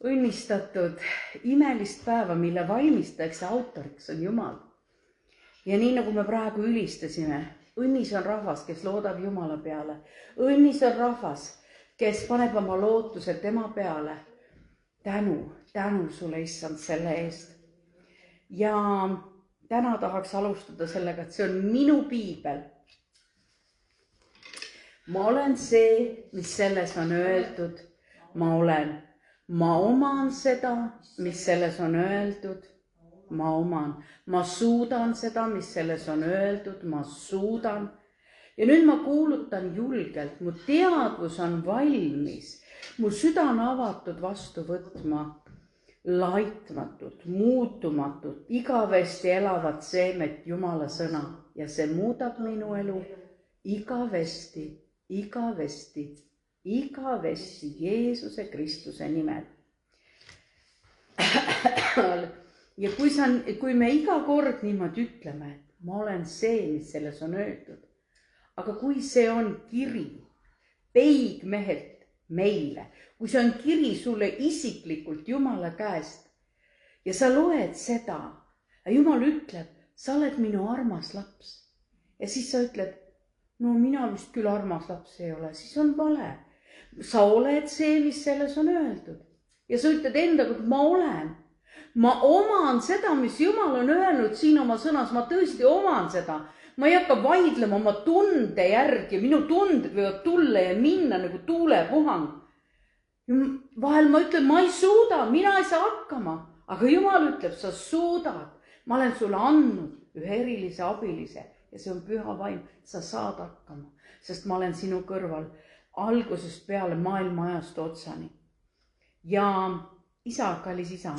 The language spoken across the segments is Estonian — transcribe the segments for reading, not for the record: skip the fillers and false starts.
õnnistatud imelist päeva, mille valmistajaks ja autoriks on Jumal. Ja nii nagu me praegu ülistasime, õnnis on rahvas, kes loodab Jumala peale. Õnnis on rahvas, kes paneb oma lootuse tema peale. Tänu sulle, issand, selle eest. Ja täna tahaks alustada sellega, et see on minu piibel. Ma olen see, mis selles on öeldud. Ma olen. Ma oman seda, mis selles on öeldud. Ma oman. Ma suudan seda, mis selles on öeldud. Ma suudan. Ja nüüd ma kuulutan julgelt. Mu teadvus on valmis. Mu süda on avatud vastu võtma laitmatut, muutumatut, igavesti elavat seemet Jumala sõna. Ja see muudab minu elu igavesti Jeesuse Kristuse nimel. Ja kui me iga kord niimoodi ütleme, et ma olen see, mis selles on öeldud, aga kui see on kiri peigmehelt meile, kui see on kiri sulle isiklikult Jumala käest ja sa loed seda, ja Jumal ütleb, sa oled minu armas laps. Ja siis sa ütled, no mina vist küll armas laps ei ole, siis on vale. Sa oled see, mis selles on öeldud. Ja sa ütled endaga, et ma olen. Ma oman seda, mis Jumal on öelnud siin oma sõnas. Ma tõesti oman seda. Ma ei hakka vaidlema oma tunde järgi. Minu tunded võivad tulla ja minna nagu tuulepuhang. Vahel ma ütlen, ma ei suuda, mina ei saa hakkama. Aga Jumal ütleb, sa suudad. Ma olen sulle andnud ühe erilise abilise. Ja see on püha vaim, sa saad hakkama, sest ma olen sinu kõrval algusest peale maailma ajast otsani. Ja isa, kallis isa,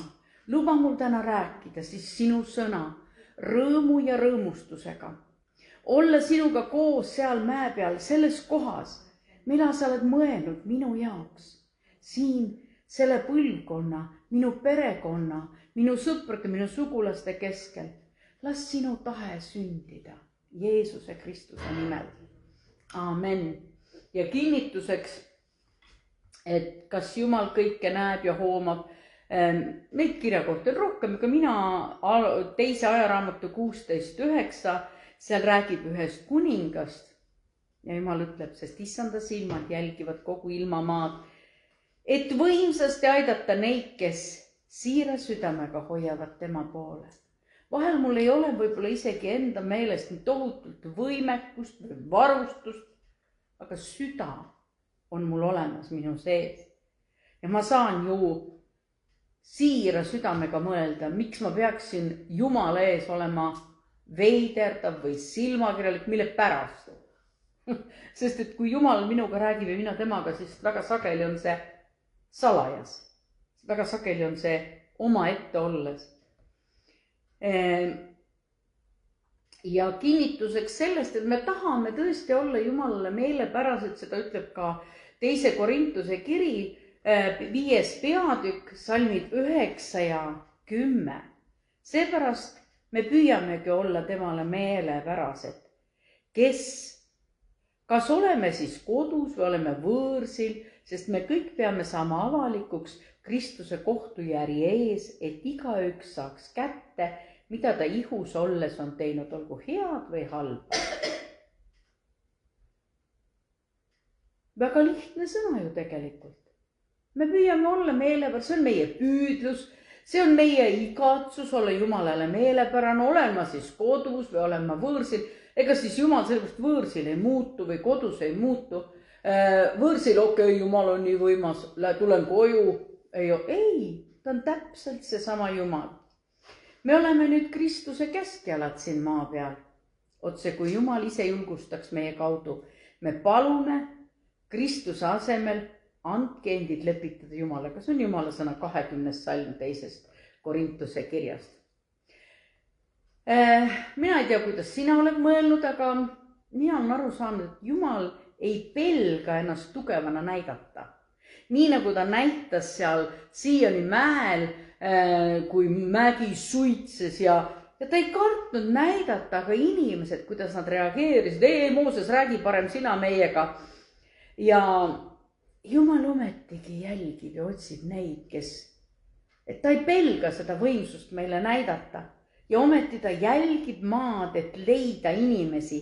luba mul täna rääkida siis sinu sõna rõõmu ja rõõmustusega. Olla sinuga koos seal mäe peal, selles kohas, mida sa oled mõelnud minu jaoks. Siin selle põlvkonna, minu perekonna, minu sõprade, minu sugulaste keskel. Las sinu tahe sündida. Jeesuse Kristuse nimel. Amen. Ja kinnituseks, et kas Jumal kõike näeb ja hoomab, neid kirjakohti on rohkem, aga mina teise ajaraamatu 16.9, seal räägib ühest kuningast ja Jumal ütleb, sest issanda silmad jälgivad kogu ilmamaad, et võimsasti aidata neid, kes siira südamega hoiavad tema poole. Vahel mul ei ole võib-olla isegi enda meelest nii tohutult võimekust või varustust, aga süda on mul olemas minu sees. Ja ma saan ju siira südamega mõelda, miks ma peaksin Jumala ees olema veiderdav või silmakirjalik, mille pärast. Sest et kui Jumal minuga räägib ja mina temaga, siis väga sageli on see salajas. Väga sageli on see oma ette olles. Ja kinnituseks sellest, et me tahame tõesti olla Jumalale meelepärased, seda ütleb ka 2. Korintuse kiri, 5. peatükk, salmid 9 ja 10. Seepärast me püüamegi olla temale meelepärased, kas oleme siis kodus või oleme võõrsil, sest me kõik peame saama avalikuks Kristuse kohtujärje ees, et igaüks saaks kätte, mida ta ihus olles on teinud, olgu head või halba. Väga lihtne sõna ju tegelikult. Me püüame olla meelepärased, see on meie püüdlus, see on meie igatsus olla Jumalale meelepärane, olen ma siis kodus või olen ma võõrsil. Ega siis Jumal sellepärast võõrsil ei muutu või kodus ei muutu. Võõrsil, okei, Jumal on nii võimas, tulen koju. Ei, ta on täpselt see sama Jumal. Me oleme nüüd Kristuse keskjalad siin maa peal. Otse kui Jumal ise julgustaks meie kaudu. Me palume Kristuse asemel andke endid lepitada Jumalaga. See on Jumala sõna 20. salm 2. Korintuse kirjast. Mina ei tea, kuidas sina oled mõelnud, aga mina olen aru saanud, et Jumal ei pelga ennast tugevana näidata. Nii nagu ta näitas seal Sioni mäel, kui mägi suitses ja ta ei kartnud näidata, aga inimesed, kuidas nad reageerisid, Mooses, räägi parem sina meiega. Ja Jumal ometigi jälgib ja otsib neid, kes et ta ei pelga seda võimsust meile näidata ja ometi ta jälgib maad, et leida inimesi.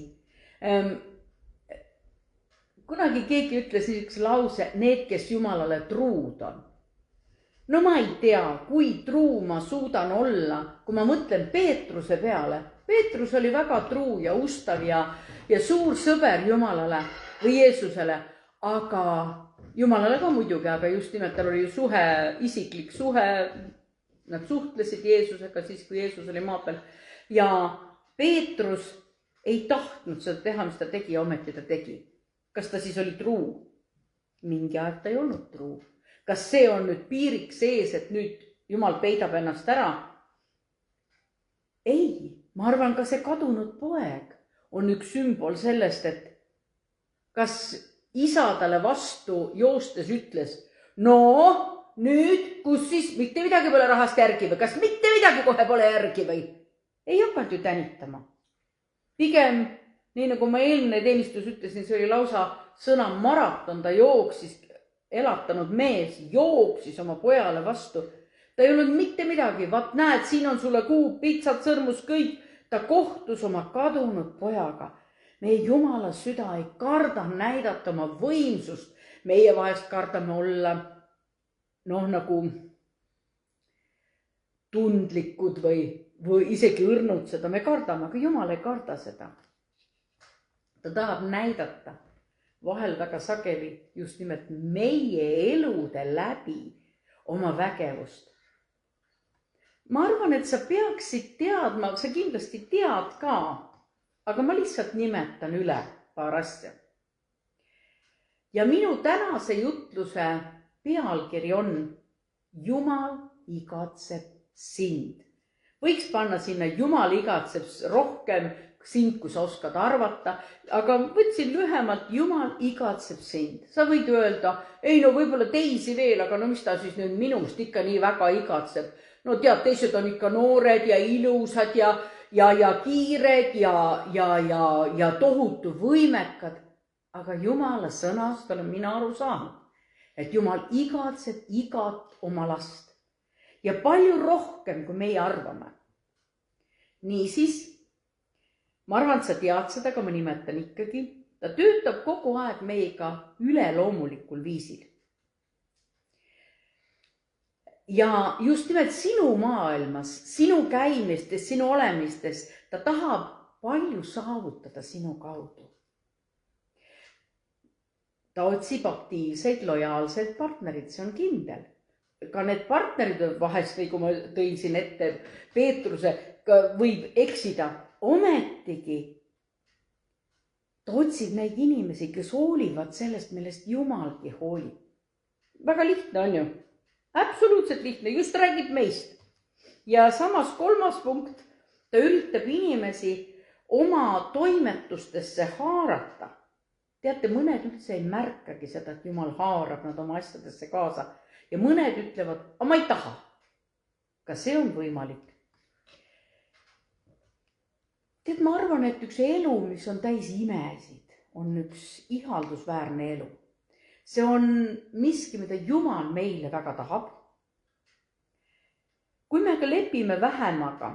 Kunagi keegi ütles niisuguse lause, need, kes Jumalale truud on. No ma ei tea, kui truu ma suudan olla, kui ma mõtlen Peetruse peale. Peetrus oli väga truu ja ustav ja suur sõber Jumalale või Jeesusele, aga Jumalale ka muidugi, aga just nimelt tal oli ju isiklik suhe. Nad suhtlesid Jeesusega siis, kui Jeesus oli maa peal. Ja Peetrus ei tahtnud seda teha, mis ta tegi ja ometi ta tegi. Kas ta siis oli truu? Mingi aeg ta ei olnud truu. Kas see on nüüd piiriks sees, et nüüd Jumal peidab ennast ära? Ei, ma arvan, ka see kadunud poeg on üks sümbol sellest, et kas isa talle vastu joostes ütles, no nüüd, kus siis mitte midagi pole rahast järgi või kas mitte midagi kohe pole järgi või? Ei hakanud ju tänitama. Pigem, nii nagu ma eelmine teenistus ütlesin, see oli lausa sõna maraton, ta jooksis, elatanud mees, jooksis oma pojale vastu. Ta ei olnud mitte midagi, vaat näed, siin on sulle kuub, pitsad, sõrmus, kõik. Ta kohtus oma kadunud pojaga. Meie Jumala süda ei karda näidata oma võimsust. Meie vahest kardame olla nagu tundlikud või isegi õrnud seda. Me kardame, aga Jumal ei karda seda. Ta tahab näidata vahel väga sageli just nimelt meie elude läbi oma vägevust. Ma arvan, et sa peaksid teadma, sa kindlasti tead ka, aga ma lihtsalt nimetan üle paar asja. Ja minu tänase jutluse pealkiri on Jumal igatseb sind. Võiks panna sinna Jumal igatseb rohkem sind, kui sa oskad arvata, aga võtsin lühemalt Jumal igatseb sind. Sa võid öelda, ei no võib-olla teisi veel, aga no mis ta siis nüüd minust ikka nii väga igatseb. No tead, teised on ikka noored ja ilusad ja kiired ja tohutu võimekad. Aga Jumala sõnast olen mina aru saanud, et Jumal igatseb igat oma last ja palju rohkem, kui meie arvame. Niisiis, ma arvan, et sa tead seda, aga ma nimetan ikkagi. Ta töötab kogu aeg meiega üleloomulikul viisil. Ja just nimelt sinu maailmas, sinu käimistes, sinu olemistes, ta tahab palju saavutada sinu kaudu. Ta otsib aktiivseid, lojaalseid partnerid, see on kindel. Ka need partnerid vahest, või kui ma tõin siin ette Peetruse, võib eksida. Ometigi ta otsib neid inimesi, kes hoolivad sellest, millest Jumalgi hoolib. Väga lihtne on ju. Absoluutselt lihtne, just räägib meist. Ja samas 3. punkt, ta üritab inimesi oma toimetustesse haarata. Teate, mõned üldse ei märkagi seda, et Jumal haarab nad oma asjadesse kaasa. Ja mõned ütlevad, aga ma ei taha. Ka see on võimalik. Tead, ma arvan, et üks elu, mis on täis imesid, on üks ihaldusväärne elu. See on miski, mida Jumal meile väga tahab. Kui me ka lepime vähemaga,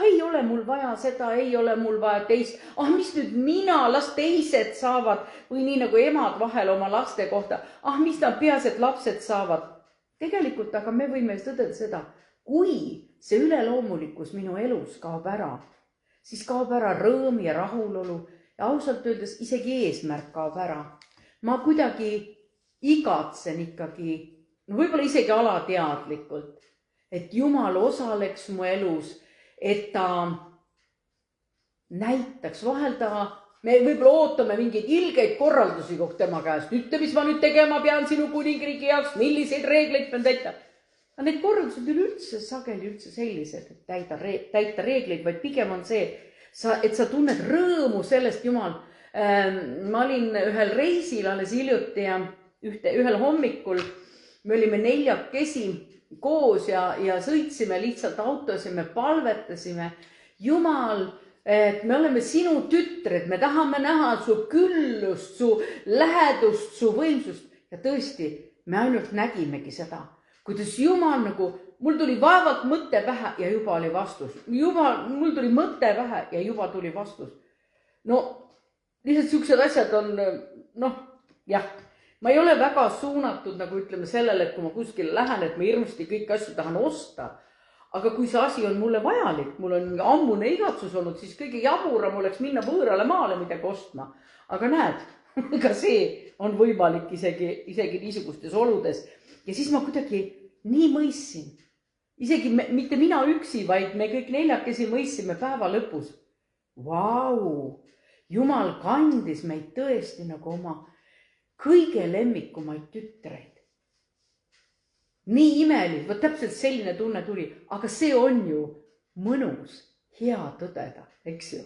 ei ole mul vaja seda, ei ole mul vaja teist, mis nüüd mina, las teised saavad, või nii nagu emad vahel oma laste kohta, mis nad peas, et lapsed saavad. Tegelikult aga me võime tõdeda seda, kui see üleloomulikkus minu elus kaob ära, siis kaob ära rõõm ja rahulolu ja ausalt öeldes isegi eesmärk kaob ära. Ma kuidagi igatsen ikkagi, võib-olla isegi alateadlikult, et Jumal osaleks mu elus, et ta näitaks vahel me võib-olla ootame mingeid ilgeid korraldusi kogu tema käest. Ütle, mis ma nüüd tegema pean sinu kuningriigi jaoks, milliseid reegleid pean täita. Aga need korraldused üleüldse sageli üldse sellised, et täita reegleid, vaid pigem on see, et sa tunned rõõmu sellest, Jumal. Ma olin ühel reisil alles hiljuti ja ühel hommikul me olime 4 koos ja sõitsime lihtsalt autos ja me palvetasime. Jumal, et me oleme sinu tütred, me tahame näha su küllust, su lähedust, su võimsust. Ja tõesti, me ainult nägimegi seda, kuidas Jumal nagu, mul tuli vaevalt mõtte pähe ja juba oli vastus. Mul tuli mõtte pähe ja juba tuli vastus. No, lihtsalt siuksed asjad on, jah, ma ei ole väga suunatud, nagu ütleme sellele, et kui ma kuskile lähen, et ma hirmasti kõik asju tahan osta. Aga kui see asi on mulle vajalik, mul on ammune igatsus olnud, siis kõige jaburam oleks minna võõrale maale midagi ostma. Aga näed, ka see on võimalik isegi niisugustes oludes. Ja siis ma kuidagi nii mõistsin. Isegi mitte mina üksi, vaid me kõik neljakesi mõistsime päeva lõpus. Vau, Jumal kandis meid tõesti nagu oma kõige lemmikumaid tütreid. Nii imelik, võt täpselt selline tunne tuli, aga see on ju mõnus, hea tõdeda, eks ju.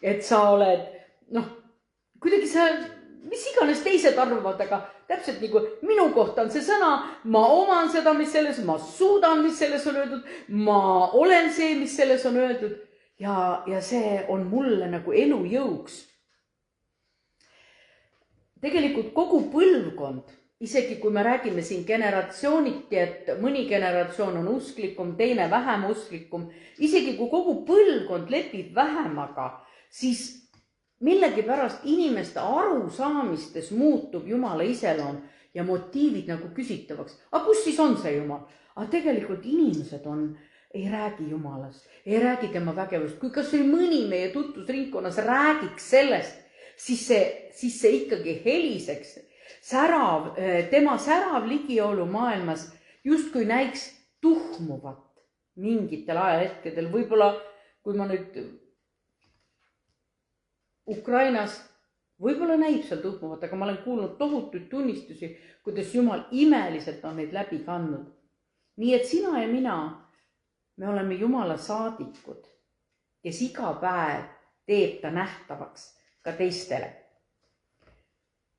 Et sa oled, kuidagi sa, mis iganes teised arvavad, aga täpselt nagu minu kohta on see sõna, ma oman seda, mis selles, ma suudan, mis selles on öeldud, ma olen see, mis selles on öeldud ja see on mulle nagu elujõuks. Tegelikult kogu põlvkond, isegi kui me räägime siin generatsiooniti, et mõni generatsioon on usklikum, teine vähem usklikum, isegi kui kogu põlvkond lepib vähemaga, siis millegipärast inimeste arusaamistes muutub Jumala iseloom ja motiivid nagu küsitavaks. Aga kus siis on see Jumal? Aga tegelikult inimesed ei räägi Jumalast, ei räägi tema vägevust. Kui kas või mõni meie tutvusringkonnas räägiks sellest, siis see ikkagi heliseks. Tema särav ligiolu maailmas justkui näiks tuhmuvat mingitel ajahetkedel. Võib-olla, kui ma nüüd Ukrainas, võib-olla näib seal tuhmuvat, aga ma olen kuulnud tohutuid tunnistusi, kuidas Jumal imeliselt on neid läbi kandnud. Nii et sina ja mina, me oleme Jumala saadikud, kes iga päev teeb ta nähtavaks ka teistele.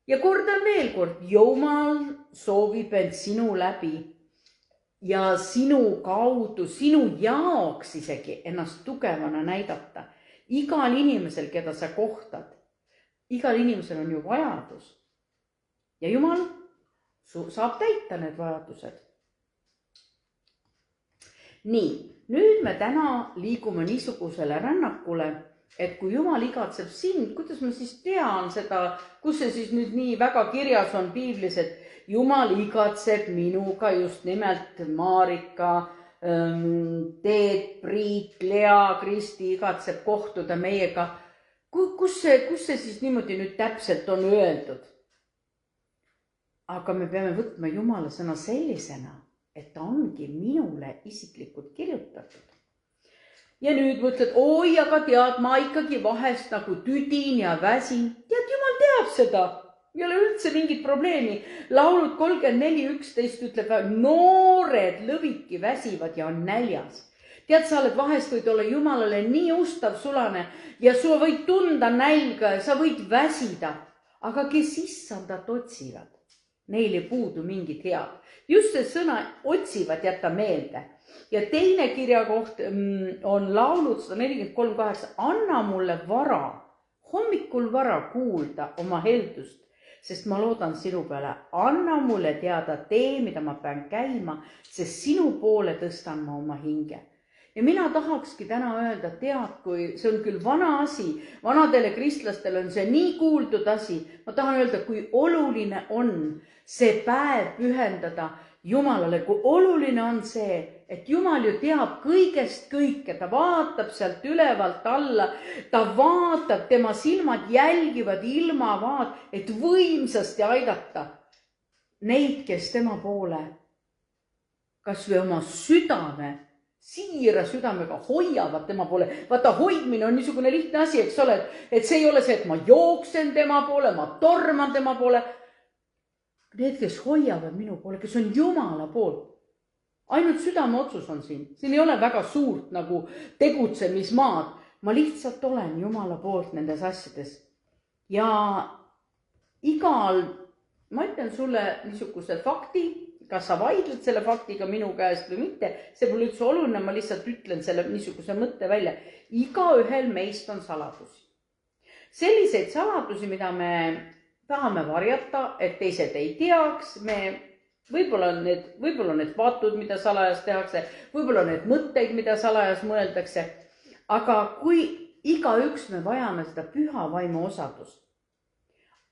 Ja kordan veel kord, Jumal soovib end sinu läbi ja sinu kaudu, sinu jaoks isegi ennast tugevana näidata. Igal inimesel, keda sa kohtad, igal inimesel on ju vajadus. Ja Jumal saab täita need vajadused. Nii, nüüd me täna liigume niisugusele rännakule, et kui Jumal igatseb sind, kuidas ma siis tean seda, kus see siis nüüd nii väga kirjas on piiblis, et Jumal igatseb minuga just nimelt Marika, Teet, Priit, Lea, Kristi igatseb kohtuda meiega. Kus see siis niimoodi nüüd täpselt on öeldud? Aga me peame võtma Jumala sõna sellisena, et ta ongi minule isiklikult kirjutatud. Ja nüüd mõtled, oi, aga tead, ma ikkagi vahest nagu tüdin ja väsin. Tead, Jumal teab seda. Ei ole üldse mingit probleemi. Laulud 34:11 ütleb, noored lõviki väsivad ja on näljas. Tead, sa oled vahest võid olla Jumalale nii ustav sulane ja sa võid tunda nälga ja sa võid väsida. Aga kes issandat otsivad, neil ei puudu mingit head. Just see sõna otsivad jätta meelde. Ja teine kirjakoht on laulud 143:8. Anna mulle vara, hommikul vara kuulda oma heldust, sest ma loodan sinu peale. Anna mulle teada tee, mida ma pean käima, sest sinu poole tõstan ma oma hinge. Ja mina tahakski täna öelda, tead, kui see on küll vana asi, vanadele kristlastele on see nii kuuldud asi. Ma tahan öelda, kui oluline on see päev pühendada Jumalale, kui oluline on see, et Jumal ju teab kõigest kõike, ta vaatab sealt ülevalt alla, ta vaatab, tema silmad jälgivad ilmavaad, et võimsasti aidata neid, kes tema poole kas või oma südame, siira südamega hoiavad tema poole. Vaata, hoidmine on niisugune lihtne asi, eks ole, et see ei ole see, et ma jooksen tema poole, ma torman tema poole. Need, kes hoiavad minu poole, kes on Jumala poolt. Ainult südame otsus on siin. Siin ei ole väga suurt nagu tegutsemismaad. Ma lihtsalt olen Jumala poolt nendes asjades. Ja ma ütlen sulle niisuguse fakti, kas sa vaidled selle faktiga minu käest või mitte, see pole üldse oluline, ma lihtsalt ütlen selle niisuguse mõtte välja. Igaühel meist on saladusi. Selliseid saladusi, mida me tahame varjata, et teised ei teaks, me võib-olla on need patud, mida salajas tehakse, võib-olla on need mõtteid, mida salajas mõeldakse. Aga kui igaüks me vajame seda püha vaimu osadust.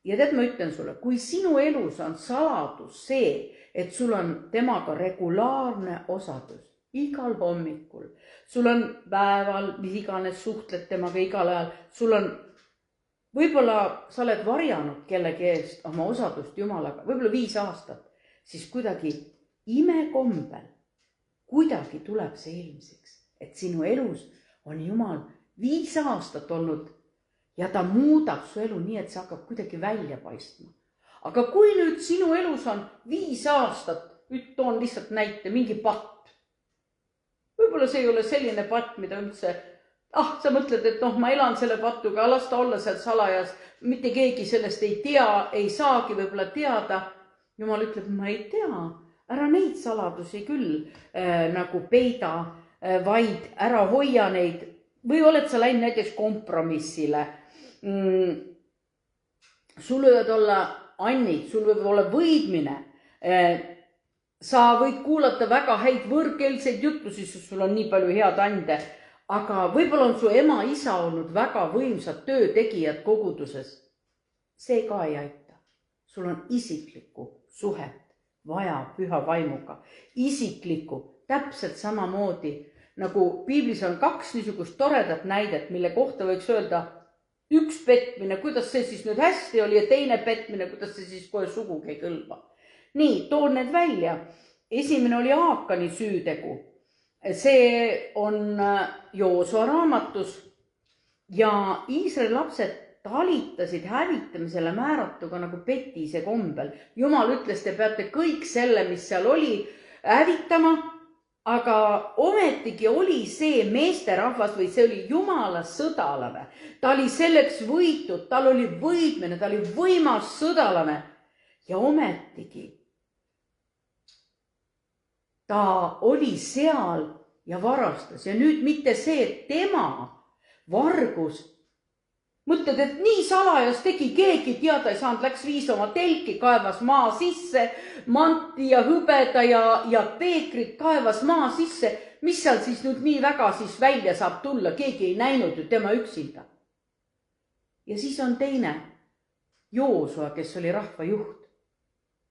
Ja tead, ma ütlen sulle, kui sinu elus on saladus see, et sul on temaga regulaarne osadus igal hommikul, sul on päeval, mis iganes suhtled temaga igal ajal, sul on, võib-olla sa oled varjanud kellegi eest oma osadust Jumalaga, võib-olla 5 aastat, siis kuidagi imekombel, kuidagi tuleb see ilmsiks, et sinu elus on Jumal 5 aastat olnud ja ta muudab su elu nii, et see hakkab kuidagi välja paistma. Aga kui nüüd sinu elus on 5 aastat, toon lihtsalt näite, mingi patt. Võib-olla see ei ole selline patt, mida üldse, sa mõtled, et ma elan selle patuga, las ta olla seal salajas, mitte keegi sellest ei tea, ei saagi võib-olla teada. Jumal ütleb, ma ei tea, ära neid saladusi küll nagu peida, vaid ära hoia neid. Või oled sa läinud näiteks kompromissile. Sul võivad olla annid, sul võib olla võidmine. Sa võid kuulata väga häid võõrkeelseid jutlusi, sest sul on nii palju head ande. Aga võib-olla on su ema, isa olnud väga võimsad töötegijad koguduses. See ka ei aita. Sul on isiklikku suhet vaja püha vaimuga. Isiklikku, täpselt samamoodi, nagu piiblis on 2 niisugust toredat näidet, mille kohta võiks öelda üks petmine, kuidas see siis nüüd hästi oli ja teine petmine, kuidas see siis kohe sugugi ei kõlba. Nii, toon need välja. Esimene oli Aakani süütegu. See on Joosua raamatus ja Iisraeli lapsed talitasid hävitamisele määratuga nagu petise kombel. Jumal ütles, te peate kõik selle, mis seal oli, hävitama, aga ometigi oli see meesterahvas või see oli Jumala sõdalane. Ta oli selleks võitud, tal oli võidmine, ta oli võimas sõdalane ja ometigi ta oli seal ja varastas ja nüüd mitte see, et tema vargus. Mõtled, et nii salajas tegi, keegi teada ei saanud, läks viis oma telki, kaevas maa sisse, manti ja hõbeda ja peekrit kaevas maa sisse. Mis seal siis nüüd nii väga siis välja saab tulla, keegi ei näinud ju tema üksinda. Ja siis on teine, Joosua, kes oli rahva juht.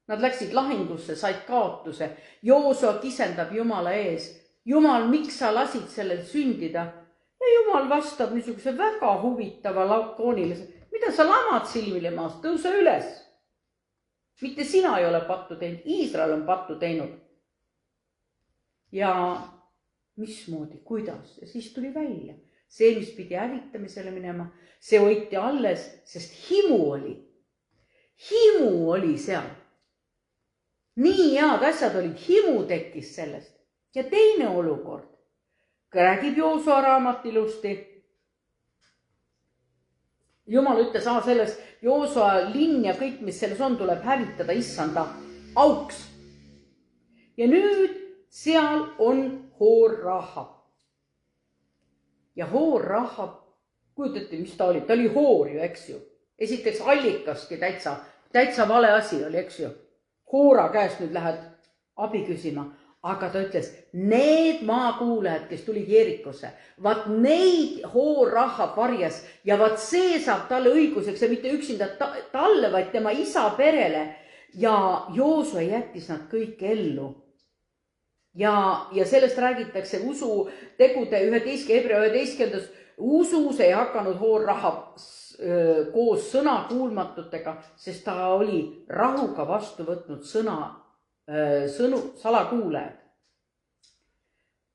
Nad läksid lahingusse, said kaotuse. Joosua kisendab Jumala ees. Jumal, miks sa lasid sellel sündida? Ja Jumal vastab niisuguse väga huvitava lakoonilise. Mida sa lamad silmile maast? Tõuse üles. Mitte sina ei ole pattu teinud, Iisrael on pattu teinud. Ja mismoodi, kuidas? Ja siis tuli välja. See, mis pidi hävitamisele minema, see hoiti alles, sest himu oli. Himu oli seal. Nii head asjad olid, himu tekkis sellest. Ja teine olukord. Räägib Joosua raamat ilusti. Jumal ütles sellest, Joosua linn ja kõik, mis selles on, tuleb hävitada issanda auks. Ja nüüd seal on Hoor Rahab. Ja Hoor Rahab, kujutate, mis ta oli? Ta oli hoor ju, eks ju. Esiteks allikaski täitsa vale asi oli, eks ju. Hoora käest nüüd lähed abi küsima, aga ta ütles, need maakuulajad, kes tulid Jeerikosse, vaat neid Hoor Rahab varjas ja vaat see saab talle õiguseks ja mitte üksinda talle, vaid tema isa perele. Ja Joosua jättis nad kõik ellu. Ja sellest räägitakse usu tegude 11. Usus ei hakanud Hoor Rahab koos sõnakuulmatutega, sest ta oli rahuga vastu võtnud salakuulajad.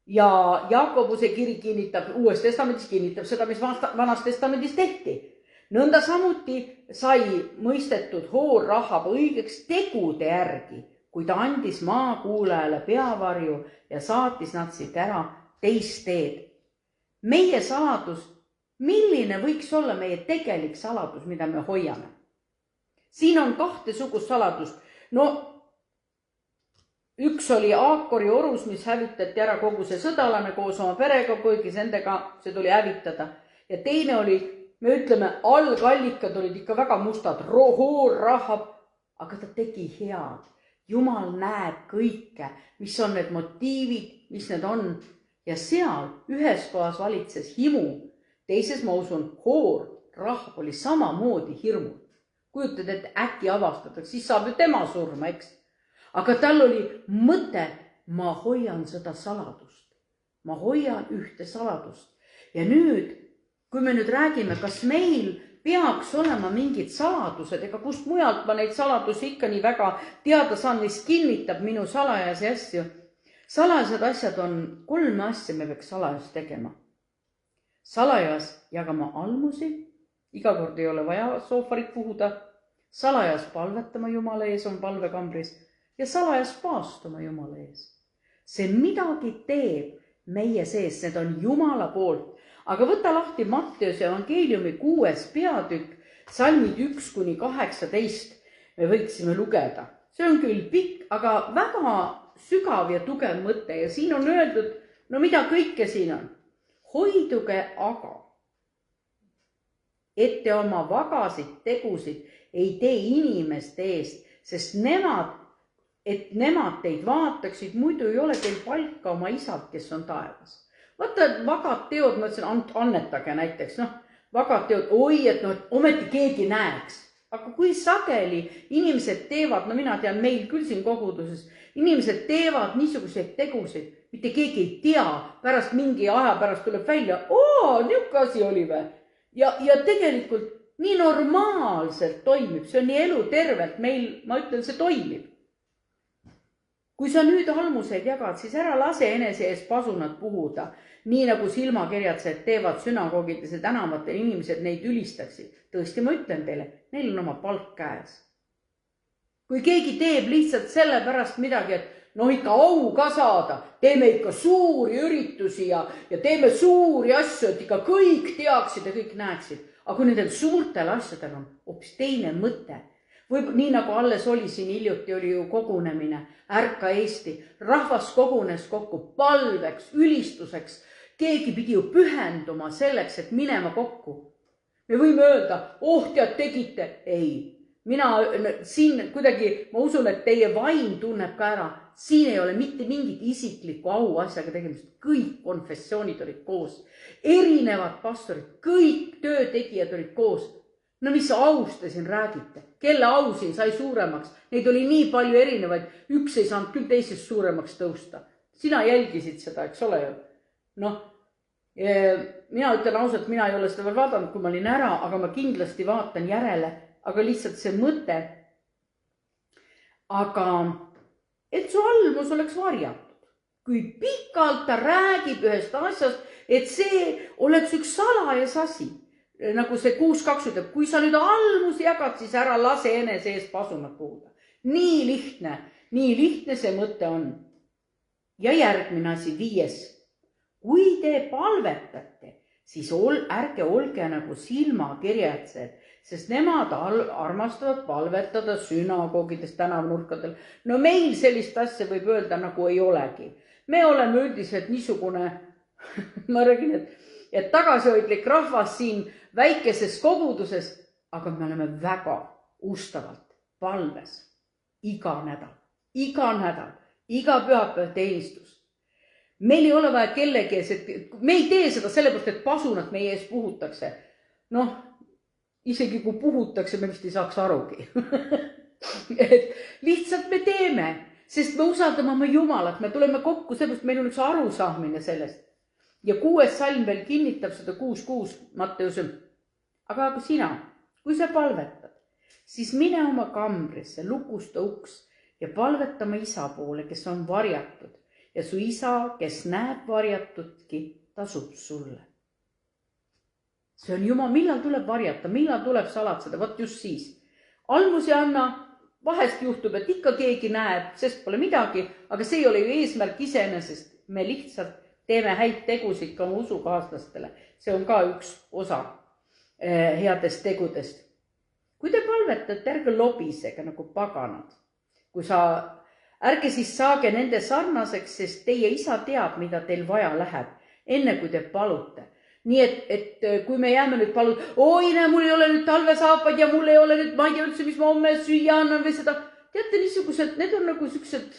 Ja Jaakobuse kiri kinnitab, Uues testamendis kinnitab seda, mis Vanas testamendis tehti. Nõnda samuti sai mõistetud Hoor Rahab õigeks tegude järgi, kui ta andis maakuulajale peavarju ja saatis nad siit ära teist teed. Meie saladus, milline võiks olla meie tegelik saladus, mida me hoiame? Siin on 2 sugust saladust. No, üks oli Aakori orus, mis hävitati ära kogu see sõdalane koos oma perega, kõigis nendega see tuli hävitada. Ja teine oli, me ütleme, algallikad olid ikka väga mustad, Hoor Rahab, aga ta tegi head. Jumal näeb kõike, mis on need motiivid, mis need on. Ja seal ühes kohas valitses himu, teises ma usun hoor, rahv oli samamoodi hirmul. Kujutad, et äkki avastatakse, siis saab ju tema surma, eks. Aga tal oli mõte, ma hoian seda saladust. Ma hoian ühte saladust. Ja nüüd, kui me nüüd räägime, kas meil peaks olema mingid saladused, ega kust mujalt ma neid saladusi ikka nii väga teada saan, mis kinnitab minu salajasi asju. Salajased asjad on 3 asja, me peaks salajas tegema. Salajas jagama almusi, iga kord ei ole vaja soofarit puhuda. Salajas palvetama Jumala ees on palvekambris ja salajas paastuma Jumala ees. See midagi teeb meie sees, need on Jumala poolt. Aga võta lahti Matteuse evangeeliumi 6. peatükk, salmid 1-18, me võiksime lugeda. See on küll pikk, aga väga sügav ja tugev mõte ja siin on öeldud, no mida kõike siin on. Hoiduge aga, et te oma vagasid tegusid ei tee inimeste eest, sest nemad teid vaataksid, muidu ei ole teil palka oma isad, kes on taevas. Vaata, et vagad teod, ma ütlesin, annetage näiteks, vagad teod, et ometi keegi näeks. Aga kui sageli inimesed teevad, mina tean meil küll siin koguduses, inimesed teevad niisuguseid tegusid, mitte keegi ei tea, pärast mingi aja pärast tuleb välja, niuke asi oli või. Ja tegelikult nii normaalselt toimib, see on nii elutervelt, meil, ma ütlen, see toimib. Kui sa nüüd almuseid jagad, siis ära lase enese ees pasunat puhuda, nii nagu silmakirjatsed teevad sünagoogides ja tänavatel inimesed neid ülistaksid. Tõesti, ma ütlen teile, neil on oma palk käes. Kui keegi teeb lihtsalt selle pärast midagi, et ikka au ka saada, teeme ikka suuri üritusi ja teeme suuri asju, et ikka kõik teaksid ja kõik näeksid. Aga kui nendel suurtel asjadel on hoopis teine mõte, nii nagu alles oli siin hiljuti, oli ju kogunemine, Ärka Eesti, rahvas kogunes kokku palveks, ülistuseks, keegi pidi ju pühenduma selleks, et minema kokku. Me võime öelda, tead tegite, ei. Mina siin kuidagi, ma usun, et teie vaim tunneb ka ära, siin ei ole mitte mingit isiklikku au asjaga tegemist, kõik konfessioonid olid koos, erinevad pastorid, kõik töötegijad olid koos. No mis aust te siin räägite? Kelle au siin sai suuremaks? Neid oli nii palju erinevaid, üks ei saanud küll teisest suuremaks tõusta. Sina jälgisid seda, eks ole ju? Mina ütlen ausalt, mina ei ole seda veel vaadanud, kui ma olin ära, aga ma kindlasti vaatan järele, aga lihtsalt see mõte. Aga et su almus oleks varjatud. Kui pikalt ta räägib ühest asjast, et see oleks üks salajas asi. Nagu see 6.2 ütleb, kui sa nüüd almus jagad, siis ära lase enese ees pasunat puhuda. Nii lihtne see mõte on. Ja järgmine asi, 5. Kui te palvetate, siis ärge olge nagu silmakirjatsed, sest nemad armastavad palvetada sünagoogides, tänavnurkadel. No meil sellist asja võib öelda nagu ei olegi. Me oleme üldiselt niisugune, ma räägin, et tagasihoidlik rahvas siin väikeses koguduses, aga me oleme väga ustavalt palves iga nädal, iga pühapäev teenistus. Meil ei ole vaja kellegi ees, et me ei tee seda sellepärast, et pasunat meie ees puhutakse. Isegi kui puhutakse, me vist ei saaks arugi. Lihtsalt me teeme, sest me usaldame oma Jumalat, me tuleme kokku, sellepärast meil on üks arusaamine sellest. Ja 6. salm veel kinnitab seda 6.6 Matteuse. Aga sina, kui sa palvetad, siis mine oma kambrisse, lukusta uks ja palvetama isa poole, kes on varjatud. Ja su isa, kes näeb varjatudki, tasub sulle. See on Jumal, millal tuleb varjata, millal tuleb salatseda, võt just siis. Almus ja anna, vahest juhtub, et ikka keegi näeb, sest pole midagi, aga see ei ole ju eesmärk iseenesest. Me lihtsalt teeme häid tegusid ka oma usukaaslastele. See on ka üks osa headest tegudest. Kui te palvetate, ärge lobisega nagu paganad. Ärge siis saage nende sarnaseks, sest teie isa teab, mida teil vaja läheb, enne kui te palute. Nii et kui me jääme nüüd mul ei ole nüüd talvesaapaid ja mul ei ole nüüd, ma ei tea üldse, mis ma homme süüa annan või seda. teate, niisugused, need on nagu siuksed,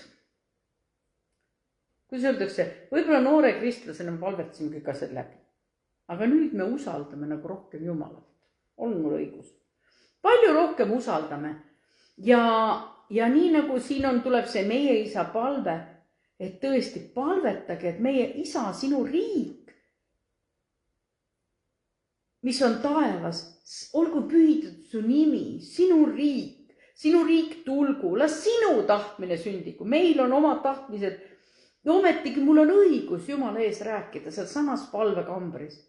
kuidas öeldakse, võib-olla noore kristlasena me palvetasime kõik asjad läbi. Aga nüüd me usaldame nagu rohkem Jumalat. On mul õigus. Palju rohkem usaldame. Ja nii nagu siin on, tuleb see meie isa palve, et tõesti palvetage, et meie isa, sinu riik, mis on taevas, olgu pühitud su nimi, sinu riik tulgu, las sinu tahtmine sündigu, meil on omad tahtmised. Ja ometigi mul on õigus Jumala ees rääkida seal samas palvekambris.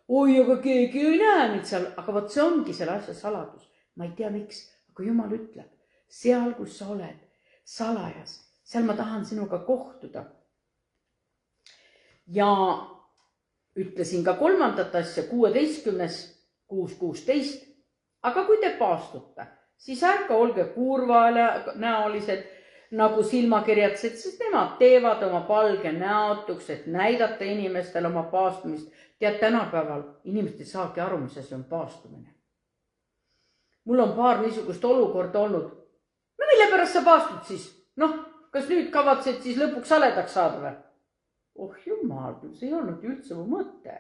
Oi, aga keegi ei näe mind seal, aga võt see ongi selle asja saladus. Ma ei tea miks, aga Jumal ütleb, seal, kus sa oled, salajas, seal ma tahan sinuga kohtuda. Ja ütlesin ka kolmandat asja, 16. Aga kui te paastute, siis ärka olge kurvanäolised, nagu silmakirjatsed, sest nemad teevad oma palge näotuks, et näidata inimestele oma paastumist. Tead, tänapäeval inimesed ei saagi aru, mis asi on paastumine. Mul on paar niisugust olukorda olnud. No mille pärast sa paastud siis? Noh, kas nüüd kavatsed siis lõpuks saledaks saada või? Oh jumal, see ei olnud üldse mu mõte.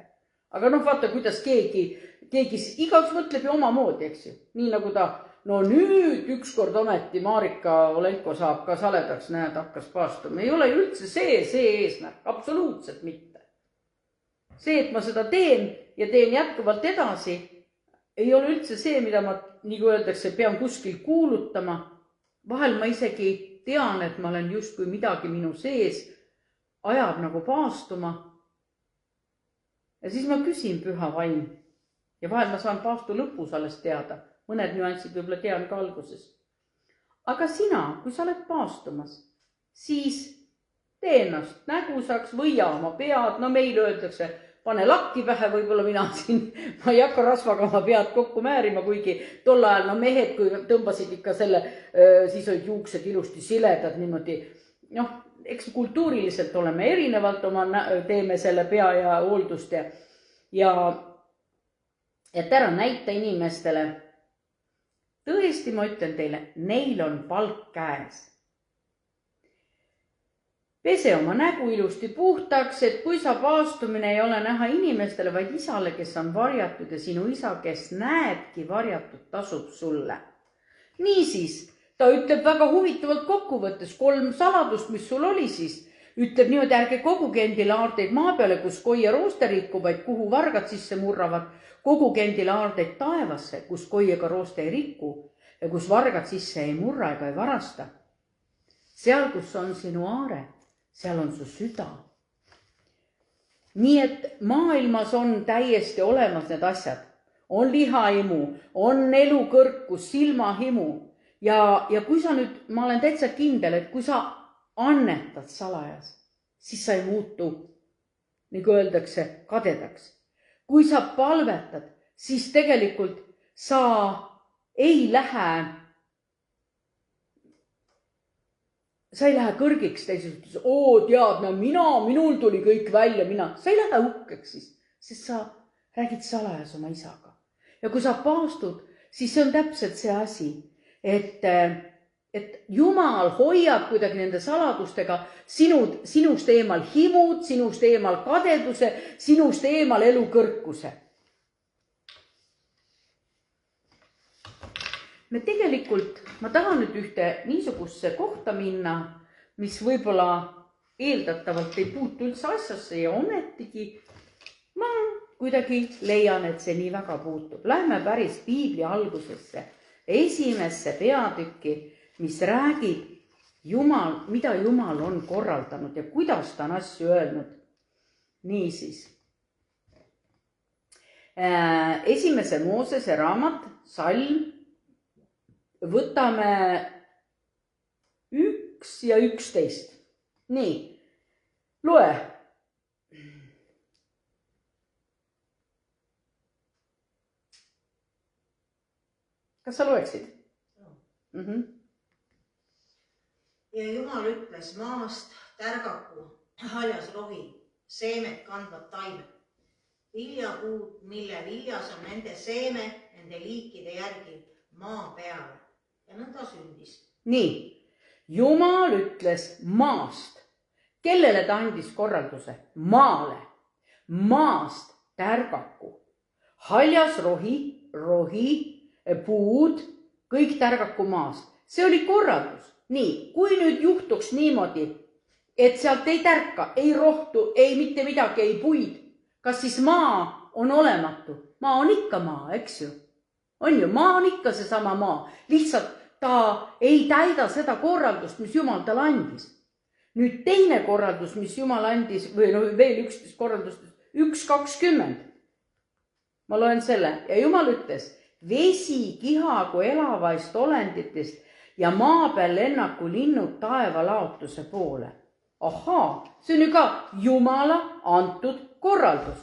Aga noh, vaata, kuidas keegi igaüks mõtleb ju oma moodi, eks ju. Nii nagu ta, no nüüd ükskord ometi Marika Olenko saab ka saledaks, näed, hakkas paastuma. Ei ole üldse see eesmärk, absoluutselt mitte. See, et ma seda teen ja teen jätkuvalt edasi, ei ole üldse see, mida ma, nagu öeldakse, pean kuskil kuulutama. Vahel ma isegi tean, et ma olen justkui midagi minu sees ajab nagu paastuma. Ja siis ma küsin püha vaim. Ja vahel ma saan paastu lõpus alles teada. Mõned nüansid võib-olla tean ka alguses. Aga sina, kui sa oled paastumas, siis tee ennast nägusaks, võia oma pead. No meil öeldakse, pane lakki pähe, võib-olla mina siin, ma ei hakka rasvaga oma pead kokku määrima, kuigi tol ajal, no mehed, kui tõmbasid ikka selle, siis olid juuksed ilusti siledad niimoodi. Noh, eks kultuuriliselt oleme erinevalt, teeme selle pea ja hooldust ja et ära näita inimestele. Tõesti, ma ütlen teile, neil on palk käes. Pese oma nägu ilusti puhtaks, et kui sa paastumine ei ole näha inimestele, vaid isale, kes on varjatud ja sinu isa, kes näebki varjatud, tasub sulle. Niisiis, ta ütleb väga huvitavalt kokkuvõttes 3 saladust, mis sul oli siis. Ütleb niimoodi, ärge koguge endile aardeid maa peale, kus koi ja rooste rikku, vaid kuhu vargad sisse murravad. Koguge endile aardeid taevasse, kus koi ega rooste ei rikku ja kus vargad sisse ei murra ega ei varasta. Seal, kus on sinu aare, seal on su süda. Nii et maailmas on täiesti olemas need asjad. On lihaimu, on elukõrkus, silmahimu. Ja kui sa nüüd, ma olen täitsa kindel, et kui sa annetad salajas, siis sa ei muutu, nagu öeldakse, kadedaks. Kui sa palvetad, siis tegelikult sa ei lähe kõrgiks teisest, tead, no minul tuli kõik välja, sa ei lähe uhkeks siis, sest sa räägid salajas oma isaga. Ja kui sa paastud, siis see on täpselt see asi, et Jumal hoiab kuidagi nende saladustega sinust eemal himud, sinust eemal kadeduse, sinust eemal elukõrkuse. Me tegelikult, ma tahan nüüd ühte niisugusse kohta minna, mis võib-olla eeldatavalt ei puutu üldse asjasse ja ometigi ma kuidagi leian, et see nii väga puutub. Lähme päris Piibli algusesse, esimesse peatükki, mis räägib mida Jumal on korraldanud ja kuidas ta on asju öelnud. Niisiis. Esimese Moosese raamat, salm, võtame 1 ja 11. Nii, loe. Kas sa loeksid? Ja Jumal ütles maast tärgaku haljas rohi, seemet kandvad taimed, viljapuud, mille viljas on nende seeme, nende liikide järgi maa peale. Ja nõnda sündis. nii, Jumal ütles maast. Kellele ta andis korralduse? Maale. Maast tärgaku. Haljas rohi, puud, kõik tärgaku maast. See oli korraldus. Nii, kui nüüd juhtuks niimoodi, et sealt ei tärka, ei rohtu, ei mitte midagi, ei puid, kas siis maa on olematu? Maa on ikka maa, eks ju? On ju, maa on ikka seesama maa. Lihtsalt ta ei täida seda korraldust, mis Jumal talle andis. Nüüd teine korraldus, mis Jumal andis, või veel 11 korraldust, 1.20. Ma loen selle. Ja Jumal ütles, vesi kihagu elavaist olenditest ja maa peal lennaku linnud taeva laotuse poole. Ahaa, see on ju ka Jumala antud korraldus.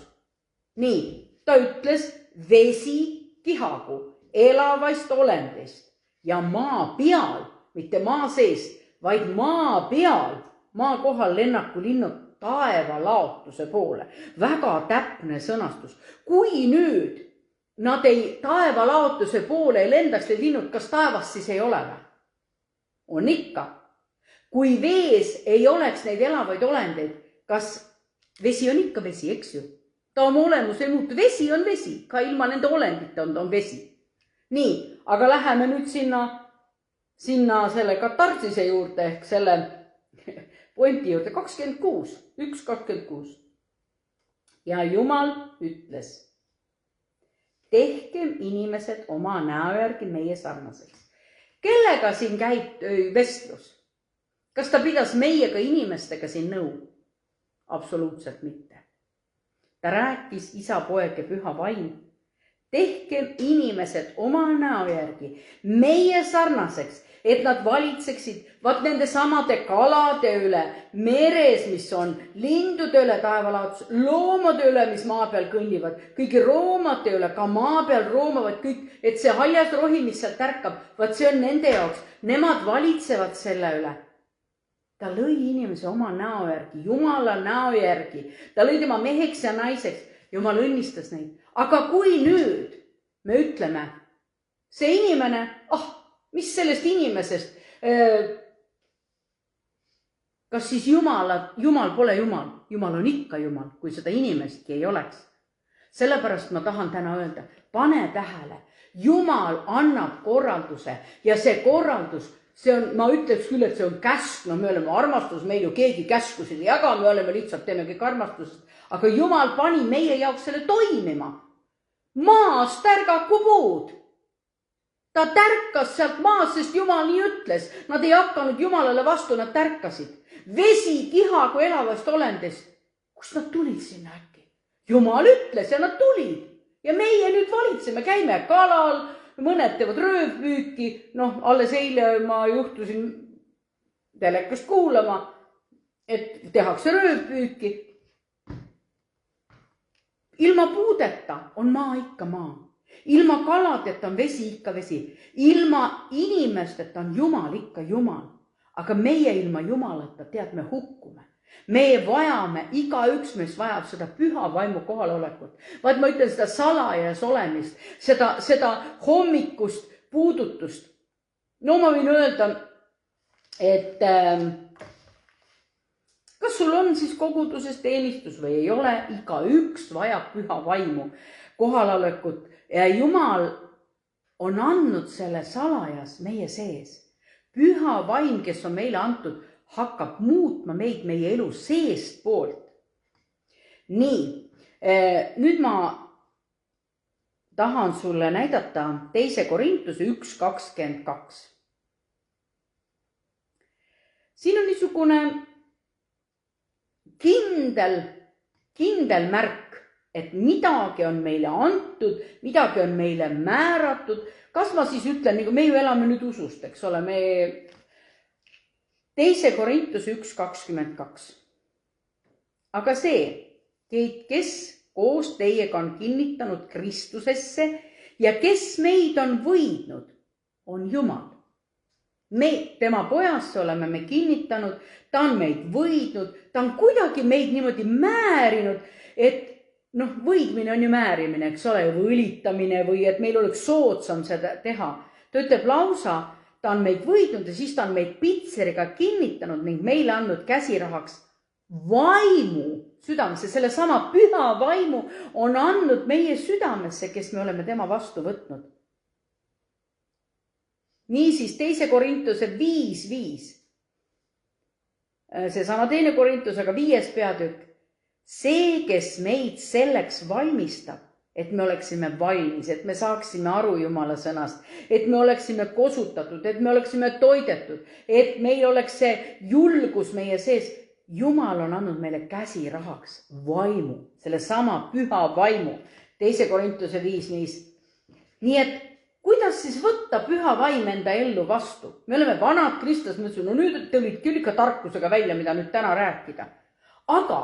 Nii, ta ütles vesi kihagu elavaist olendist ja maa peal, mitte maa sees, vaid maa peal, maa kohal lennaku linnud taeva laotuse poole. Väga täpne sõnastus. Kui nüüd nad ei taeva laotuse poole ei lendaks need linnud, kas taevas siis ei ole või? On ikka. Kui vees ei oleks neid elavaid olendeid, kas vesi on ikka vesi, eks ju? Ta oma olemus ei muutu. Vesi on vesi, ka ilma nende olendite on vesi. Nii, aga läheme nüüd sinna selle katarsise juurde ehk selle pointi juurde 26, 1.26. Ja Jumal ütles, tehkem inimesed oma näo järgi meie sarnaseks. Kellega siin käib vestlus? Kas ta pidas meiega inimestega siin nõu? Absoluutselt mitte. Ta rääkis isa, poeg ja püha vaim. Tehkem inimesed oma näo järgi meie sarnaseks, et nad valitseksid nende samade kalade üle, meres, mis on, lindude üle taevalaotus, loomade üle, mis maa peal kõnnivad, kõigi roomade üle, ka maa peal roomavad kõik, et see haljas rohi, mis sealt tärkab, see on nende jaoks, nemad valitsevad selle üle. Ta lõi inimese oma näo järgi, Jumala näo järgi, ta lõi tema meheks ja naiseks, Jumal õnnistas neid. Aga kui nüüd me ütleme, see inimene, mis sellest inimesest, kas siis Jumal pole Jumal? Jumal on ikka Jumal, kui seda inimestki ei oleks. Sellepärast ma tahan täna öelda, pane tähele, Jumal annab korralduse ja see korraldus, ma ütleks küll, et see on käsk, me oleme armastus, meil ju keegi käskusid ei jaga, me oleme lihtsalt teeme kõik armastusest, aga Jumal pani meie jaoks selle toimima. Maast tärgaku puud. Ta tärkas sealt maast, sest Jumal nii ütles. Nad ei hakanud Jumalale vastu, nad tärkasid. Vesi kihagu elavast olendist. Kust nad tulid sinna äkki? Jumal ütles ja nad tulid. Ja meie nüüd valitseme, käime kalal, mõned teevad röövpüüki. Alles eile ma juhtusin telekast kuulama, et tehakse röövpüüki. Ilma puudeta on maa ikka maa. Ilma kaladeta on vesi ikka vesi. Ilma inimesteta on Jumal ikka Jumal. Aga meie ilma Jumalata, me hukkume. Me vajame, igaüks meist vajab seda püha vaimu kohalolekut. Vaid ma ütlen seda salajas olemist, seda hommikust puudutust. Ma võin öelda, et kas sul on siis koguduses teenistus või ei ole, igaüks vajab püha vaimu kohalolekut. Ja Jumal on andnud selle salajas meie sees. Püha vaim, kes on meile antud, hakkab muutma meid meie elu seest poolt. Nii, nüüd ma tahan sulle näidata 2. Korintuse 1.22. Siin on niisugune kindel märk, et midagi on meile antud, midagi on meile määratud. Kas ma siis ütlen, nagu me ju elame nüüd usust, eks ole, me 2. Korintuse 1.22. Aga see, kes koos teiega on kinnitanud Kristusesse ja kes meid on võidnud, on Jumal. Me tema pojasse oleme me kinnitanud, ta on meid võidnud, ta on kuidagi meid niimoodi määrinud, et võidmine on ju määrimine, eks ole, või õlitamine või et meil oleks soodsam seda teha. Ta ütleb lausa, ta on meid võidnud ja siis ta on meid pitseriga kinnitanud ning meile andnud käsirahaks vaimu südamesse. Selle sama püha vaimu on andnud meie südamesse, kes me oleme tema vastu võtnud. Niisiis 2 Korintuse 5:5. Seesama 2 Korintusega 5. peatükk. See, kes meid selleks valmistab, et me oleksime valmis, et me saaksime aru Jumala sõnast, et me oleksime kosutatud, et me oleksime toidetud, et meil oleks see julgus meie sees. Jumal on andnud meile käsirahaks vaimu, selle sama püha vaimu. 2 Korintuse 5:5. Nii et kuidas siis võtta püha vaim enda ellu vastu? Me oleme vanad Kristus, mõtlesin, no nüüd te olid küll ikka tarkusega välja, mida nüüd täna rääkida. Aga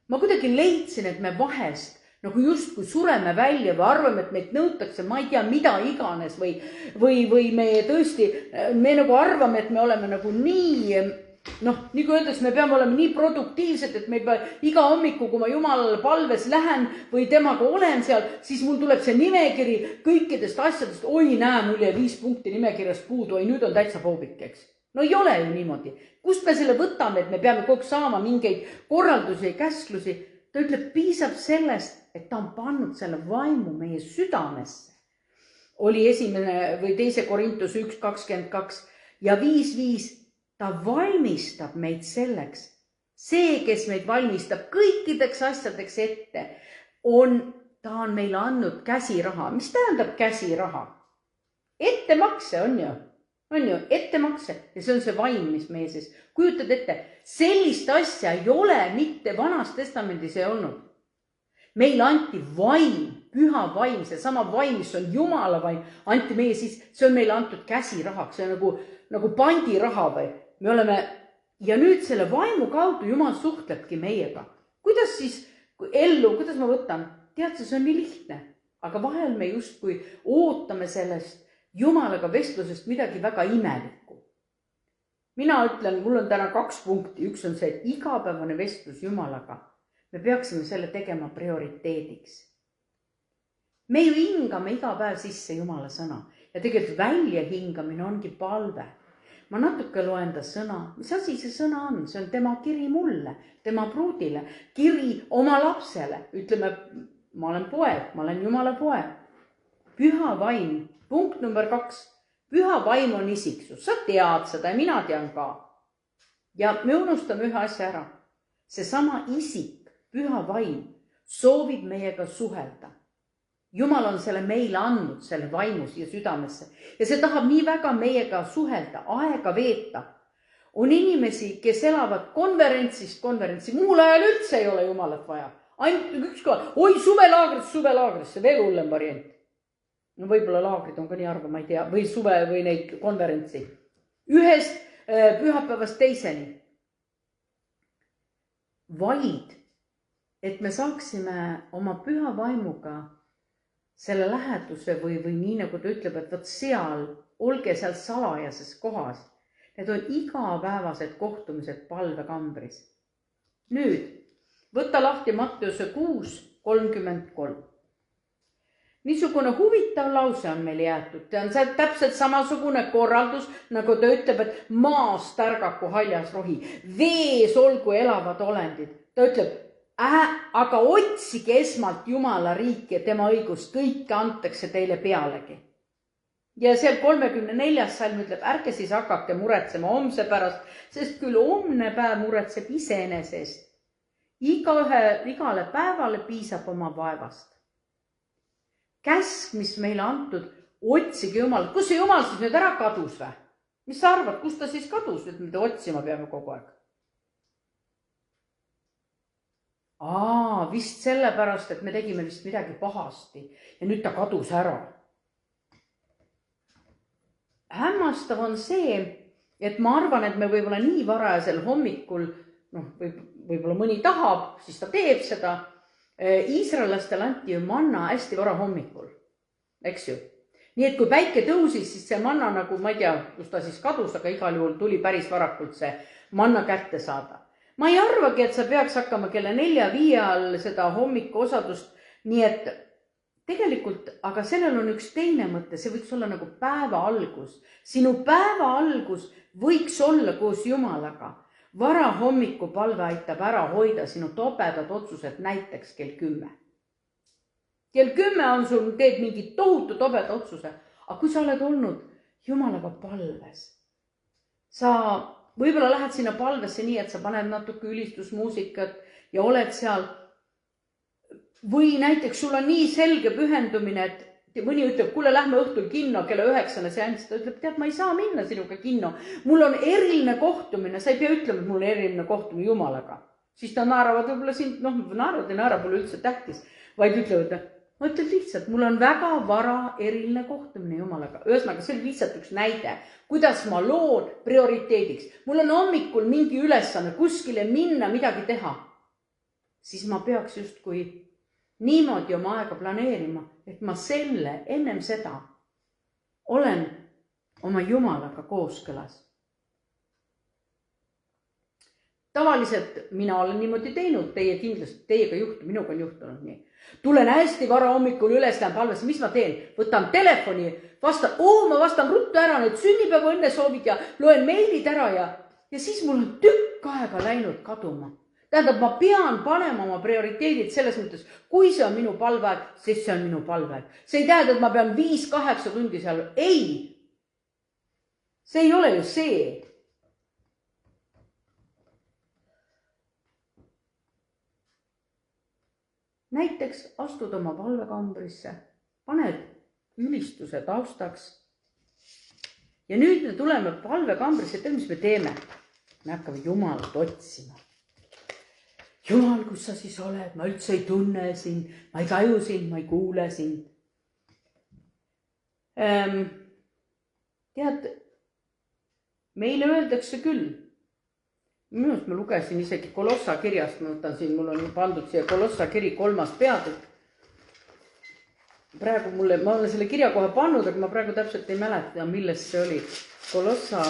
ma kuidagi leidsin, et me vahest nagu justkui sureme välja või arvame, et meid nõutakse, ma ei tea, mida iganes või me tõesti, me nagu arvame, et me oleme nagu nii, nii kui öeldes, me peame olema nii produktiivsed, et me iga hommiku, kui ma Jumalale palves lähen või temaga olen seal, siis mul tuleb see nimekiri kõikidest asjadest. Oi, näe, mul jäi 5 punkti nimekirjast puudu, oi, nüüd on täitsa poobik, eks. No ei ole ju niimoodi. Kust me selle võtame, et me peame kogu saama mingeid korraldusi ja käsklusi? Ta ütleb, piisab sellest, et ta on pannud selle vaimu meie südamesse. Oli 1. või 2. Korintus 1:22 ja 5:5. Ta valmistab meid selleks. See, kes meid valmistab kõikideks asjadeks ette, ta on meile andnud käsiraha. Mis tähendab käsiraha? Ettemakse on ju, ettemakse. Ja see on see vaim, mis meie sees. Kujutad ette, sellist asja ei ole mitte Vanas Testamendis ei olnud. Meil anti vaim, püha vaim, see sama vaim, mis on Jumala vaim, anti meie siis, see on meile antud käsirahaks, see on nagu pandiraha või. Me oleme, ja nüüd selle vaimu kaudu Jumal suhtlebki meiega. Kuidas siis kuidas ma võtan? Tead, see on nii lihtne, aga vahel me justkui ootame sellest Jumalaga vestlusest midagi väga imelikku. Mina ütlen, mul on täna 2 punkti. Üks on see, et igapäevane vestlus Jumalaga. Me peaksime selle tegema prioriteediks. Me ju hingame iga päev sisse Jumala sõna ja tegelikult välja hingamine ongi palve. Ma natuke loen ta sõna. Mis asi see sõna on? See on tema kiri mulle, tema pruudile, kiri oma lapsele. Ütleme, ma olen poeg, ma olen Jumala poeg. Püha vaim. Punkt number 2. Püha vaim on isiksus. Sa tead seda ja mina tean ka. Ja me unustame ühe asja ära. See sama isik, püha vaim, soovib meiega suhelda. Jumal on selle meile andnud, selle vaimus ja südamesse. Ja see tahab nii väga meiega suhelda, aega veeta. On inimesi, kes elavad konverentsist konverentsi. Muul ajal üldse ei ole Jumalat vaja. Ainult ükskord, oi, suvelaagrisse, veel hullem variant. No võib-olla laagrid on ka nii arva, ma ei tea, või suve või neid konverentsi. Ühest pühapäevast teiseni. Vaid, et me saaksime oma püha vaimuga selle läheduse või nii nagu ta ütleb, et võt seal, olge seal salajases kohas. Need on igapäevased kohtumised palvekambris. Nüüd, võta lahti Matteuse 6:33. Niisugune huvitav lause on meil jäetud. Ta on täpselt samasugune korraldus, nagu ta ütleb, et maast ärgaku haljas rohi, vees olgu elavad olendid. Ta ütleb, aga otsige esmalt Jumala riiki ja tema õigust, kõike antakse teile pealegi. Ja seal 34. salm ütleb, ärge siis hakake muretsema homse pärast, sest küll homne päev muretseb iseenesest. Igale päevale piisab oma vaevast. Käsk, mis meile antud, otsige Jumalat. Kus see Jumal siis nüüd ära kadus või? Mis sa arvad, kus ta siis kadus, et me ta otsima peame kogu aeg? Vist sellepärast, et me tegime vist midagi pahasti ja nüüd ta kadus ära. Hämmastav on see, et ma arvan, et me võib-olla nii varajasel hommikul, võib-olla mõni tahab, siis ta teeb seda. Iisraellastel anti ju manna hästi vara hommikul, eks ju. Nii et kui päike tõusis, siis see manna nagu, ma ei tea, kus ta siis kadus, aga igal juhul tuli päris varakult see manna kätte saada. Ma ei arvagi, et sa peaks hakkama kella 4-5 all seda hommiku osadust, nii et tegelikult, aga sellel on üks teine mõte, see võiks olla nagu päeva algus. Sinu päeva algus võiks olla koos Jumalaga. Vara hommikupalve aitab ära hoida sinu tobedad otsused näiteks kell 10. Kell 10 on sul, teed mingi tohutu tobeda otsuse, aga kui sa oled olnud Jumalaga palves, sa võib-olla lähed sinna palvesse nii, et sa paned natuke ülistusmuusikat ja oled seal. Või näiteks sul on nii selge pühendumine, et mõni ütleb, kuule, lähme õhtul kinno kella 9 seanss. Ta ütleb, tead, ma ei saa minna sinuga kinno. Mul on eriline kohtumine. Sa ei pea ütlema, et mul on eriline kohtumine Jumalaga. Siis ta naeravad võib-olla sind, naeravad ja naera pole üldse tähtis, vaid ütlevad, ma ütlen lihtsalt, mul on väga vara eriline kohtumine Jumalaga. Ühesõnaga, see on lihtsalt üks näide, kuidas ma loon prioriteediks. Mul on hommikul mingi ülesanne kuskile minna, midagi teha. Siis ma peaks justkui niimoodi oma aega planeerima, et ma ennem seda olen oma Jumalaga kooskõlas. Tavaliselt mina olen niimoodi teinud, teiega minuga on juhtunud nii. Tulen hästi vara hommikul üles, lähen palvesse, mis ma teen? Võtan telefoni, ma vastan ruttu ära need sünnipäeva õnnesoovid ja loen meilid ära ja siis mul on tükk aega läinud kaduma. Tähendab, ma pean panema oma prioriteedid selles mõttes, kui see on minu palveaeg, siis see on minu palveaeg. See ei tähenda, et ma pean 5-8 tundi seal. Ei, see ei ole ju see. Näiteks astud oma palvekambrisse, paned ülistuse taustaks ja nüüd me tuleme palvekambrisse, et mis me teeme? Me hakkame Jumalat otsima. Jumal, kus sa siis oled? Ma üldse ei tunne sind, ma ei taju sind, ma ei kuule sind. Tead, meile öeldakse küll. Minust ma lugesin isegi Kolossa kirjast, ma võtan siin, mul on pandud siia Kolossa kiri 3. peatükk. Praegu ma olen selle kirja kohe pannud, aga ma praegu täpselt ei mäleta, millest see oli. Kolossa.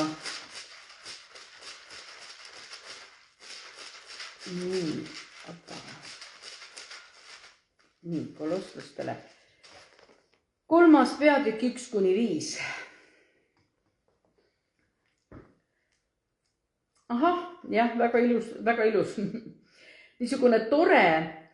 Nii, kolosslastele. 3. peatükk 1-5. Ahah, jah, väga ilus. Niisugune tore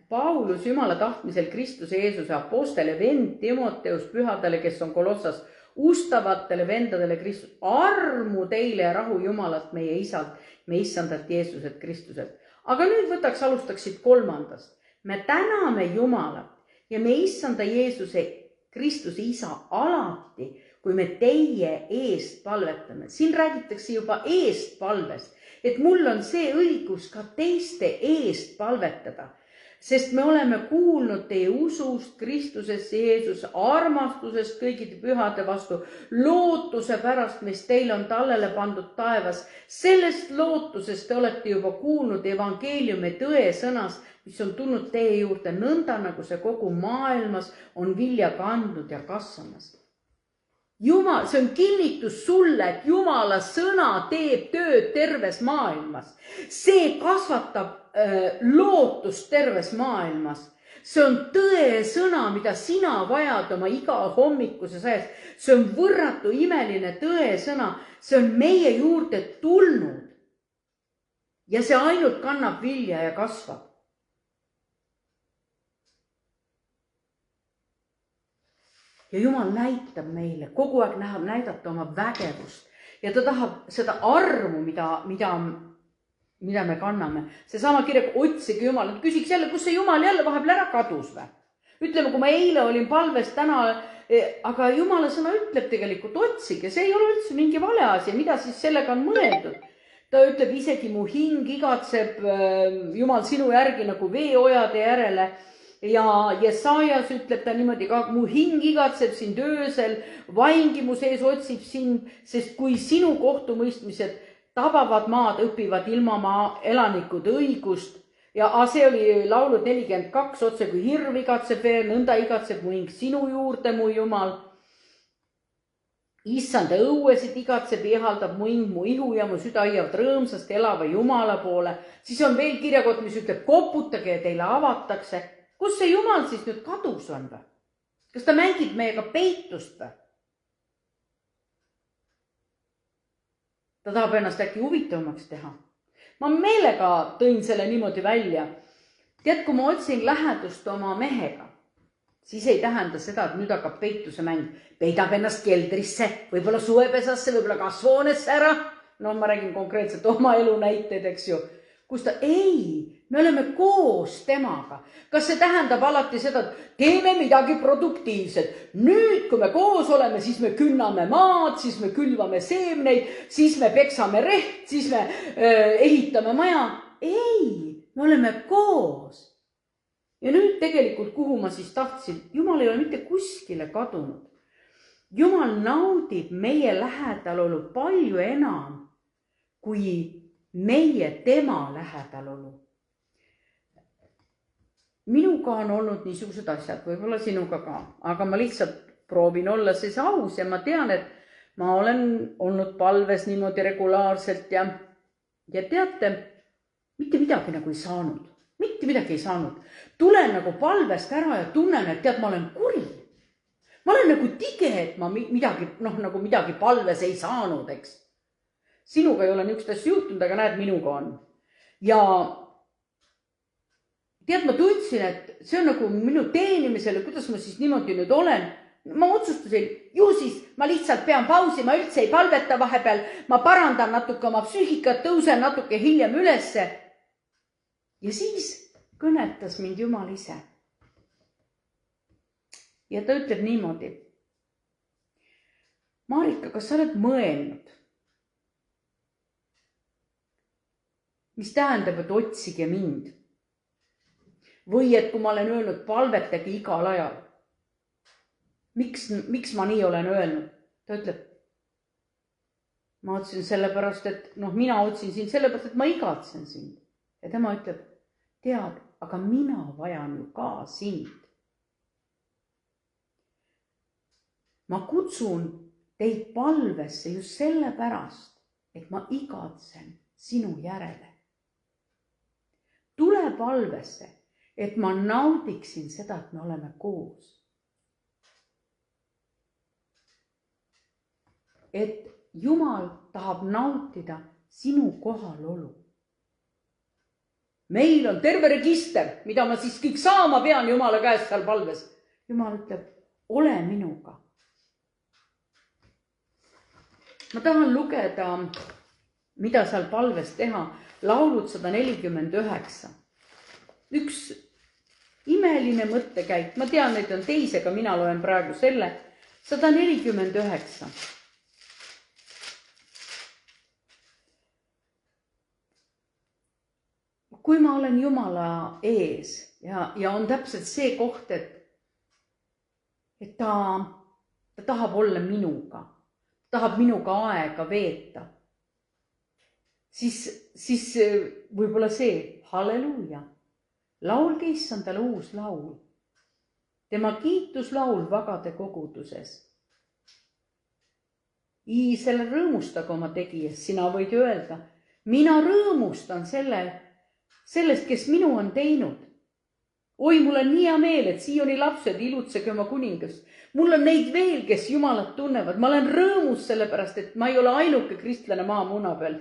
Paulus Jumala tahtmisel Kristuse Jeesuse apostele vend Timoteus pühadele, kes on Kolossas, ustavatele vendadele Kristus, armu teile ja rahu Jumalast meie isalt, me issandalt Jeesuselt Kristuselt. Aga nüüd alustaksid 3. Me täname Jumalat ja me issanda Jeesuse Kristuse isa alati, kui me teie eest palvetame. Siin räägitakse juba eest palvest, et mul on see õigus ka teiste eest palvetada, sest me oleme kuulnud teie usust Kristusesse Jeesuse, armastusest kõigide pühade vastu, lootuse pärast, mis teil on tallele pandud taevas. Sellest lootusest te olete juba kuulnud evangeeliumi tõe sõnas, mis on tulnud teie juurde nõnda, nagu see kogu maailmas on vilja kandnud ja kasvamas. Jumal, see on kinnitus sulle, et Jumala sõna teeb tööd terves maailmas. See kasvatab lootust terves maailmas. See on tõe sõna, mida sina vajad oma iga hommikuses ajast. See on võrratu imeline tõe sõna. See on meie juurde tulnud. Ja see ainult kannab vilja ja kasvab. Ja Jumal näitab meile, kogu aeg näidata oma vägevust. Ja ta tahab seda armu, mida me kanname. See sama kirjab, otsige Jumal. Küsiks jälle, kus see Jumal jälle vahepeal ära kadus või? Ütleme, kui ma eile olin palves täna, aga Jumala sõna ütleb tegelikult, otsige. See ei ole üldse mingi vale asi, mida siis sellega on mõeldud. Ta ütleb, isegi mu hing igatseb Jumal sinu järgi nagu veeojade järele. Ja Jesajas ütleb ta niimoodi ka, mu hing igatseb sind öösel, vaingi mu sees otsib sind, sest kui sinu kohtumõistmised tabavad maad, õpivad ilmamaa elanikud õigust. Ja see oli laulud 42, otse kui hirv igatseb veel, nõnda igatseb mu hing sinu juurde, mu Jumal. Issanda õuesid igatseb, ihaldab mu hing, mu ihu ja mu süda iavad rõõmsast elava Jumala poole. Siis on veel kirjakott, mis ütleb, koputage ja teile avatakse. Kus see Jumal siis nüüd kadus on või? Kas ta mängib meiega peitust või? Ta tahab ennast äkki huvitavamaks teha. Ma meelega tõin selle niimoodi välja. Tead, kui ma otsin lähedust oma mehega, siis ei tähenda seda, et nüüd hakkab peituse mäng. Peidab ennast keldrisse, võib-olla suvepesasse, võib-olla kasvuhoonesse ära. No ma räägin konkreetselt oma elu näiteid, eks ju. Kus ta, ei, me oleme koos temaga. Kas see tähendab alati seda, et teeme midagi produktiivset. Nüüd, kui me koos oleme, siis me künname maad, siis me külvame seemneid, siis me peksame reht, siis me ehitame maja. Ei, me oleme koos. Ja nüüd tegelikult, kuhu ma siis tahtsin, Jumal ei ole mitte kuskile kadunud. Jumal naudib meie lähedalolu palju enam, kui meie tema lähedalolu. Minuga on olnud niisugused asjad, võib-olla sinuga ka, aga ma lihtsalt proovin olla siis aus ja ma tean, et ma olen olnud palves niimoodi regulaarselt ja teate, mitte midagi nagu ei saanud. Mitte midagi ei saanud. Tulen nagu palvest ära ja tunnen, et tead, ma olen kuri. Ma olen nagu tige, et ma midagi palves ei saanud, eks. Sinuga ei ole niisugust asja juhtunud, aga näed, minuga on. Ja tead, ma tundsin, et see on nagu minu teenimisele, kuidas ma siis niimoodi nüüd olen. Ma otsustasin, ju siis ma lihtsalt pean pausi, ma üldse ei palveta vahepeal, ma parandan natuke oma psüühikat, tõusen natuke hiljem ülesse. Ja siis kõnetas mind Jumal ise. Ja ta ütleb niimoodi. Marika, kas sa oled mõelnud? Mis tähendab, et otsige mind? Või et kui ma olen öelnud, palvetage igal ajal. Miks ma nii olen öelnud? Ta ütleb, ma otsin sellepärast, et mina otsin sind sellepärast, et ma igatsen sind. Ja tema ütleb, tead, aga mina vajan ju ka sind. Ma kutsun teid palvesse just sellepärast, et ma igatsen sinu järele. Tule palvesse, et ma naudiksin seda, et me oleme koos. Et Jumal tahab nautida sinu kohalolu. Meil on terve register, mida ma siis kõik saama pean Jumala käest seal palves. Jumal ütleb, ole minuga. Ma tahan lugeda, mida seal palves teha. Laulud 149. Üks imeline mõttekäik. Ma tean, et on teise, aga mina loen praegu selle. 149. Kui ma olen Jumala ees ja on täpselt see koht, et ta tahab olla minuga, tahab minuga aega veeta, siis võib-olla see, halleluuja, laulge issandale uus laul, tema kiituslaul vagade koguduses. Iisel rõõmustage oma tegijas, sina võid öelda, mina rõõmustan sellest, kes minu on teinud. Oi, mul on nii hea meel, et Sioni lapsed ilutsege oma kuningast. Mul on neid veel, kes Jumalat tunnevad. Ma olen rõõmus sellepärast, et ma ei ole ainuke kristlane maamuna peal.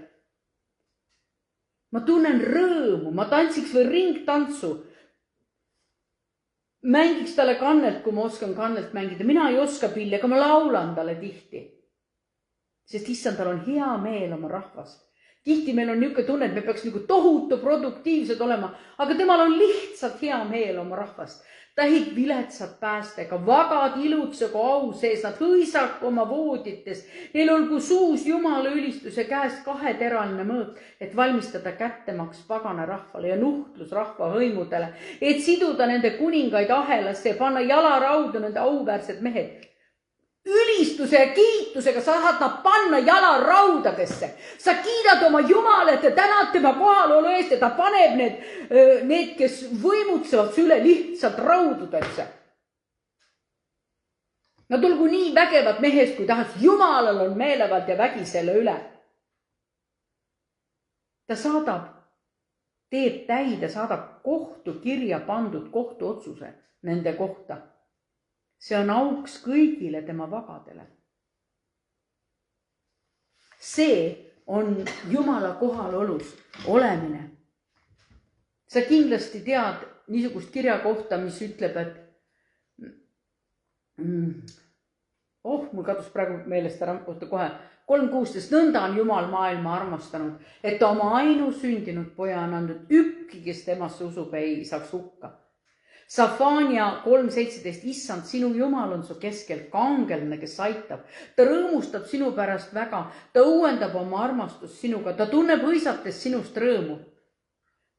Ma tunnen rõõmu, ma tantsiks või ringtantsu. Mängiks talle kannelt, kui ma oskan kannelt mängida. Mina ei oska pilli, aga ma laulan talle tihti. Sest issandal on hea meel oma rahvast. Tihti meil on niisugune tunne, et me peaks nagu tohutu produktiivsed olema, aga temal on lihtsalt hea meel oma rahvast. Ta ehib viletsad päästega, vagad ilutsegu au sees, nad hõisaku oma voodites. Neil olgu suus Jumala ülistus ja käest kaheteraline mõõk, et valmistada kättemaks pagana rahvale ja nuhtlus rahva hõimudele, et siduda nende kuningaid ahelasse ja panna jalaraudu nende auväärsed mehed. Ülistuse ja kiitusega saad nad panna jalaraudadesse. Sa kiidad oma Jumalat ja tänad tema kohalolu eest ja ta paneb need, kes võimutsevad süle lihtsalt raududesse. Nad olgu nii vägevad mehest, kui tahaks. Jumalal on meelevald ja vägi selle üle. Ta teeb täide, saadab kohtu kirja pandud kohtuotsuse nende kohta. see on auks kõigile tema vagadele. See on Jumala kohalolus olemine. Sa kindlasti tead niisugust kirja kohta, mis ütleb, et mul kadus praegu meelest ära, oota kohe, 3:16, nõnda on Jumal maailma armastanud, et ta oma ainusündinud poja on andnud ükki, kes temasse usub, ei saaks hukka. Safania 3:17, issand, sinu Jumal on su keskel kangelane, kes aitab. Ta rõõmustab sinu pärast väga, ta uuendab oma armastust sinuga, ta tunneb hõisates sinust rõõmu.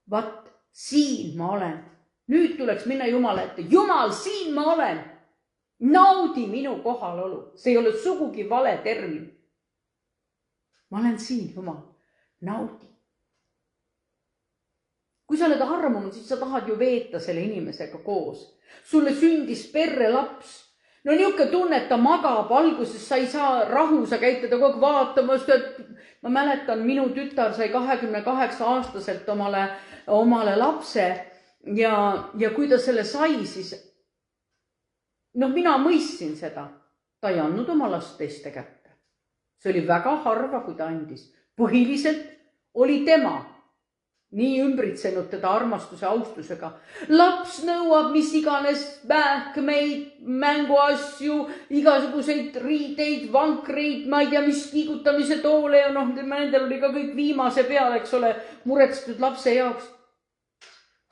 Vat, siin ma olen. Nüüd tuleks minna Jumala ette. Jumal, siin ma olen. Naudi minu kohalolu. See ei ole sugugi vale termin. Ma olen siin, Jumal. Naudi. Kui sa oled armunud, siis sa tahad ju veeta selle inimesega koos. Sulle sündis perre laps. No niuke tunne, et ta magab alguses, sa ei saa rahu, sa käid teda kogu vaatamas, et ma mäletan, minu tütar sai 28-aastaselt omale lapse ja kui ta selle sai, siis mina mõistsin seda. Ta ei andnud oma last teiste kätte. See oli väga harva, kui ta andis. Põhiliselt oli tema nii ümbritsenud teda armastuse austusega. Laps nõuab mis iganes mähkmeid, mänguasju, igasuguseid riideid, vankreid, ma ei tea, mis liigutamise toole ja nendel oli ka kõik viimase peal, eks ole, muretsetud lapse jaoks.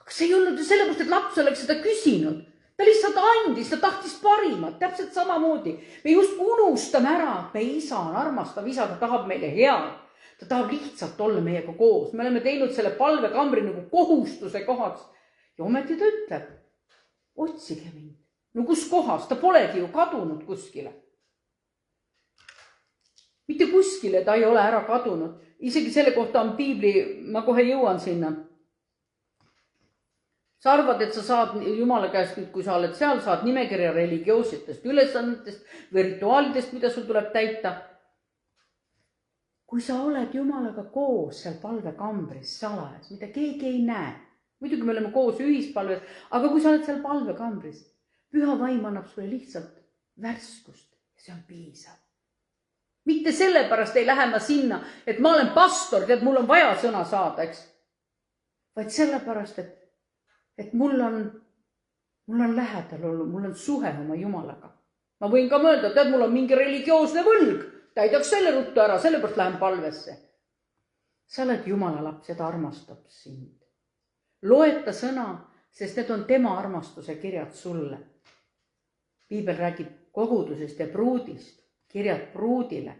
Aga see ei olnud ju sellepärast, et laps oleks seda küsinud. Ta lihtsalt andis, ta tahtis parimat, täpselt samamoodi. Me just unustame ära, et meie isa on armastav isa, ta tahab meile head. Ta tahab lihtsalt olla meiega koos. Me oleme teinud selle palvekambri nagu kohustuse kohaks. Ja ometi ta ütleb, otsige mind. No kus kohas? Ta polegi ju kadunud kuskile. Mitte kuskile ta ei ole ära kadunud. Isegi selle kohta on piibli, ma kohe jõuan sinna. Sa arvad, et sa saad Jumala käest nüüd, kui sa oled seal, saad nimekirja religioossetest ülesannetest või rituaalidest, mida sul tuleb täita. Kui sa oled Jumalaga koos seal palvekambris salajas, mida keegi ei näe. Muidugi me oleme koos ühispalves, aga kui sa oled seal palvekambris, püha vaim annab sulle lihtsalt värskust ja see on piisav. Mitte sellepärast ei lähe ma sinna, et ma olen pastor, et mul on vaja sõna saada, eks. Vaid sellepärast, et mul on lähedal olnud, mul on suhe oma Jumalaga. Ma võin ka mõelda, et mul on mingi religioosne võlg. Täidaks selle ruttu ära, sellepärast lähen palvesse. Sa oled Jumala laps ja ta armastab sind. Loeta sõna, sest need on tema armastuse kirjad sulle. Piibel räägib kogudusest ja pruudist, kirjad pruudile.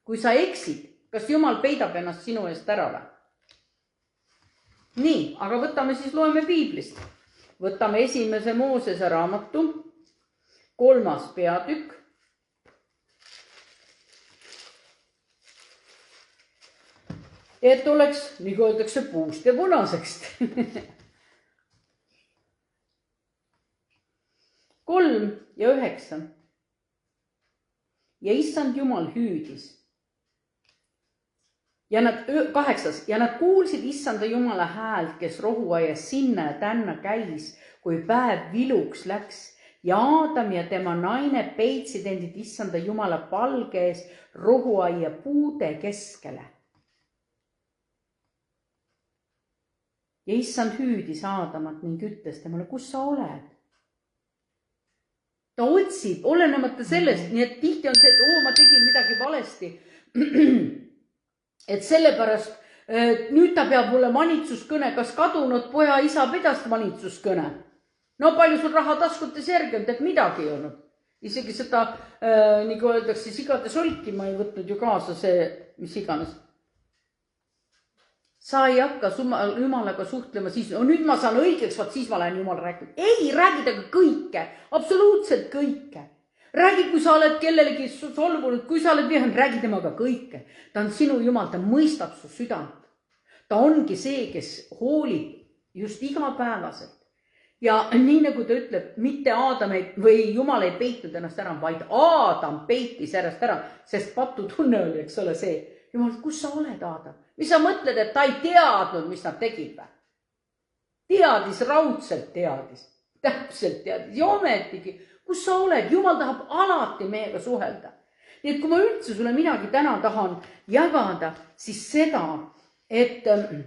Kui sa eksid, kas Jumal peidab ennast sinu eest ära või? Nii, aga võtame siis, loeme piiblist. Võtame 1. Moosese raamatu, 3. peatükk. Et oleks, nagu öeldakse, puust ja punaseks. 3 ja 9. Ja issand Jumal hüüdis. Ja 8. Ja nad kuulsid issanda Jumala häält, kes rohuaias sinna ja tänna käis, kui päev viluks läks. Ja Aadam ja tema naine peitsid endid issanda Jumala palge ees rohuaia puude keskele. Ja issand hüüdis Aadamat ning ütles temale, kus sa oled? Ta otsib, olenemata sellest, nii et tihti on see, et ma tegin midagi valesti. Et sellepärast nüüd ta peab mulle manitsuskõne, kas kadunud poja isa pidas manitsuskõne. No palju sul raha taskutes järgi on, et midagi ei olnud. Isegi seda, nagu öeldakse, sigade solki ma ei võtnud ju kaasa see, mis iganes. Sa ei hakka Jumalaga suhtlema siis, nüüd ma saan õigeks, vaat siis ma lähen Jumala rääkima. Ei, räägi temaga kõike, absoluutselt kõike. Räägi, kui sa oled kellelegi solvunud, kui sa oled vihanud, räägi temaga kõike. Ta on sinu Jumal, ta mõistab su südant. Ta ongi see, kes hoolib just igapäevaselt. Ja nii nagu ta ütleb, mitte Aadam või Jumal ei peitnud ennast ära, vaid Aadam peitis ennast ära, sest patutunne oli, eks ole see. Jumal, kus sa oled, Aadam? Mis sa mõtled, et ta ei teadnud, mis nad tegid või? Teadis, raudselt teadis, täpselt teadis ja ometigi kus sa oled, Jumal tahab alati meiega suhelda. Nii et kui ma üldse sulle midagi täna tahan jagada, siis seda, et 2.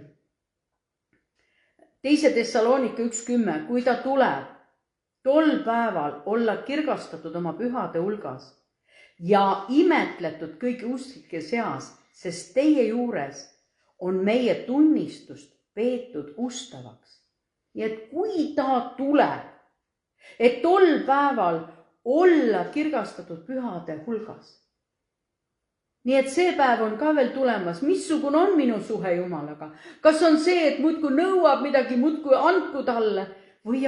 Thessalonike 1:10, kui ta tuleb tol päeval olla kirgastatud oma pühade hulgas ja imetletud kõigi usklike seas, sest teie juures on meie tunnistust peetud ustavaks. Nii et kui ta tuleb, et tol päeval olla kirgastatud pühade hulgas. Nii et see päev on ka veel tulemas. Missugune on minu suhe Jumalaga? Kas on see, et muudkui nõuab midagi, muudkui andku talle või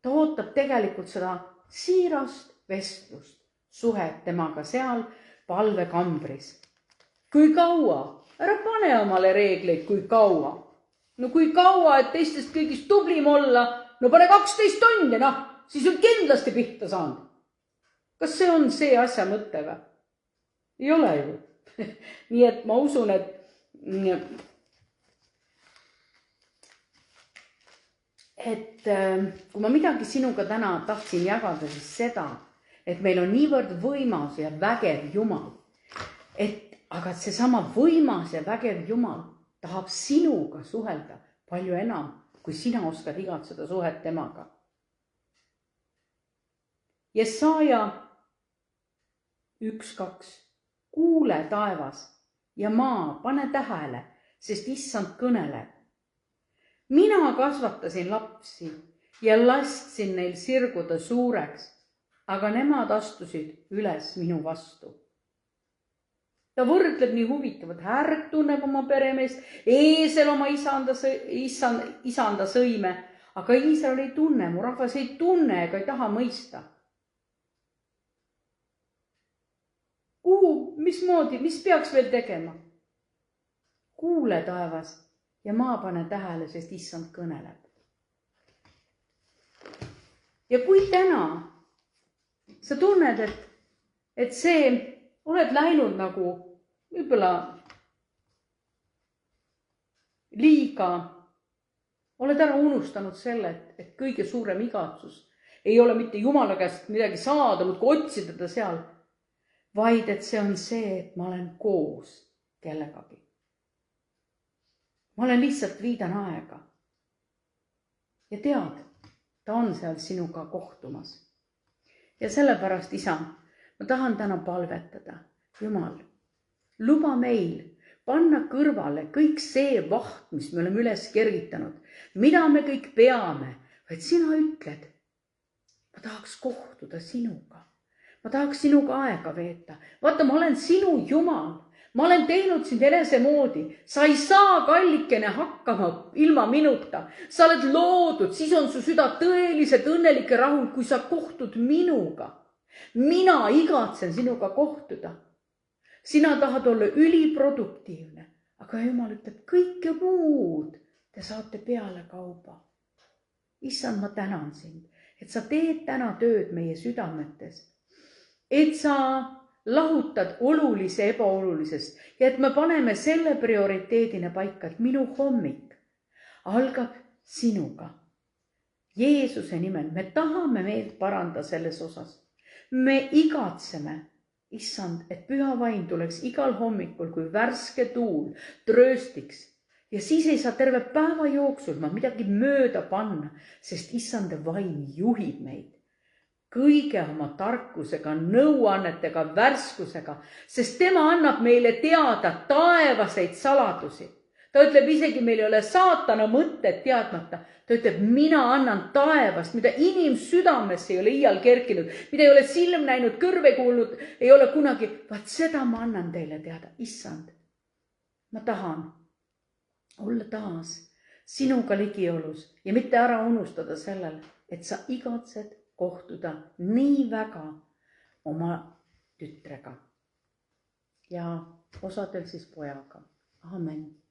ta ootab tegelikult seda siirast vestlust, suhet temaga seal palvekambris? Kui kaua? Ära pane omale reegleid, kui kaua. No kui kaua, et teistest kõigist tublim olla, no pane 12 tundi, siis on kindlasti pihta saanud. Kas see on see asja mõte või? Ei ole ju. Nii et ma usun, et kui ma midagi sinuga täna tahtsin jagada, siis seda, et meil on niivõrd võimas ja vägev Jumal, aga seesama võimas ja vägev Jumal tahab sinuga suhelda palju enam, kui sina oskad igatseda suhet temaga. Jesaja 1:2. Kuule taevas ja maa, pane tähele, sest issand kõneleb. Mina kasvatasin lapsi ja lasksin neil sirguda suureks, aga nemad astusid üles minu vastu. Ta võrdleb nii huvitavat, härg tunneb oma peremeest, eesel oma isanda sõime, aga Iisrael ei tunne, mu rahvas ei tunne ega ei taha mõista. Mismoodi, mis peaks veel tegema? Kuule taevas ja maa pane tähele, sest issand kõneleb. Ja kui täna sa tunned, et see oled läinud nagu võib-olla liiga, oled ära unustanud selle, et kõige suurem igatsus ei ole mitte Jumala käest midagi saada, muudkui otsida ta seal, vaid et see on see, et ma olen koos kellegagi. Ma olen lihtsalt viidan aega. Ja tead, ta on seal sinuga kohtumas. Ja sellepärast, isa, ma tahan täna palvetada. Jumal, luba meil panna kõrvale kõik see vaht, mis me oleme üles kergitanud, mida me kõik peame, vaid sina ütled, ma tahaks kohtuda sinuga. Ma tahaks sinuga aega veeta. Vaata, ma olen sinu Jumal. Ma olen teinud sind enese moodi. Sa ei saa kallikene hakkama ilma minuta. Sa oled loodud, siis on su süda tõeliselt õnnelik ja rahul, kui sa kohtud minuga. Mina igatsen sinuga kohtuda. Sina tahad olla üliproduktiivne, aga Jumal ütleb, kõike muud te saate peale kauba. Issand, ma tänan sind, et sa teed täna tööd meie südametes. Et sa lahutad olulise ebaolulisest ja et me paneme selle prioriteedina paika, et minu hommik algab sinuga. Jeesuse nimel me tahame meelt paranda selles osas. Me igatseme, issand, et püha vaim tuleks igal hommikul kui värske tuul trööstiks ja siis ei saa terve päeva jooksul ma midagi mööda panna, sest issande vaim juhib meid. Kõige oma tarkusega, nõuannetega, värskusega, sest tema annab meile teada taevaseid saladusi. Ta ütleb isegi, meil ei ole saatana mõtted teadmata. Ta ütleb, mina annan taevast, mida inimsüdamesse ei ole iial kerkinud, mida ei ole silm näinud, kõrve kuulnud, ei ole kunagi. Vaat seda ma annan teile teada, issand. Ma tahan olla taas sinuga ligiolus ja mitte ära unustada sellele, et sa igatsed kohtuda nii väga oma tütrega ja osadel siis pojaga. Amen.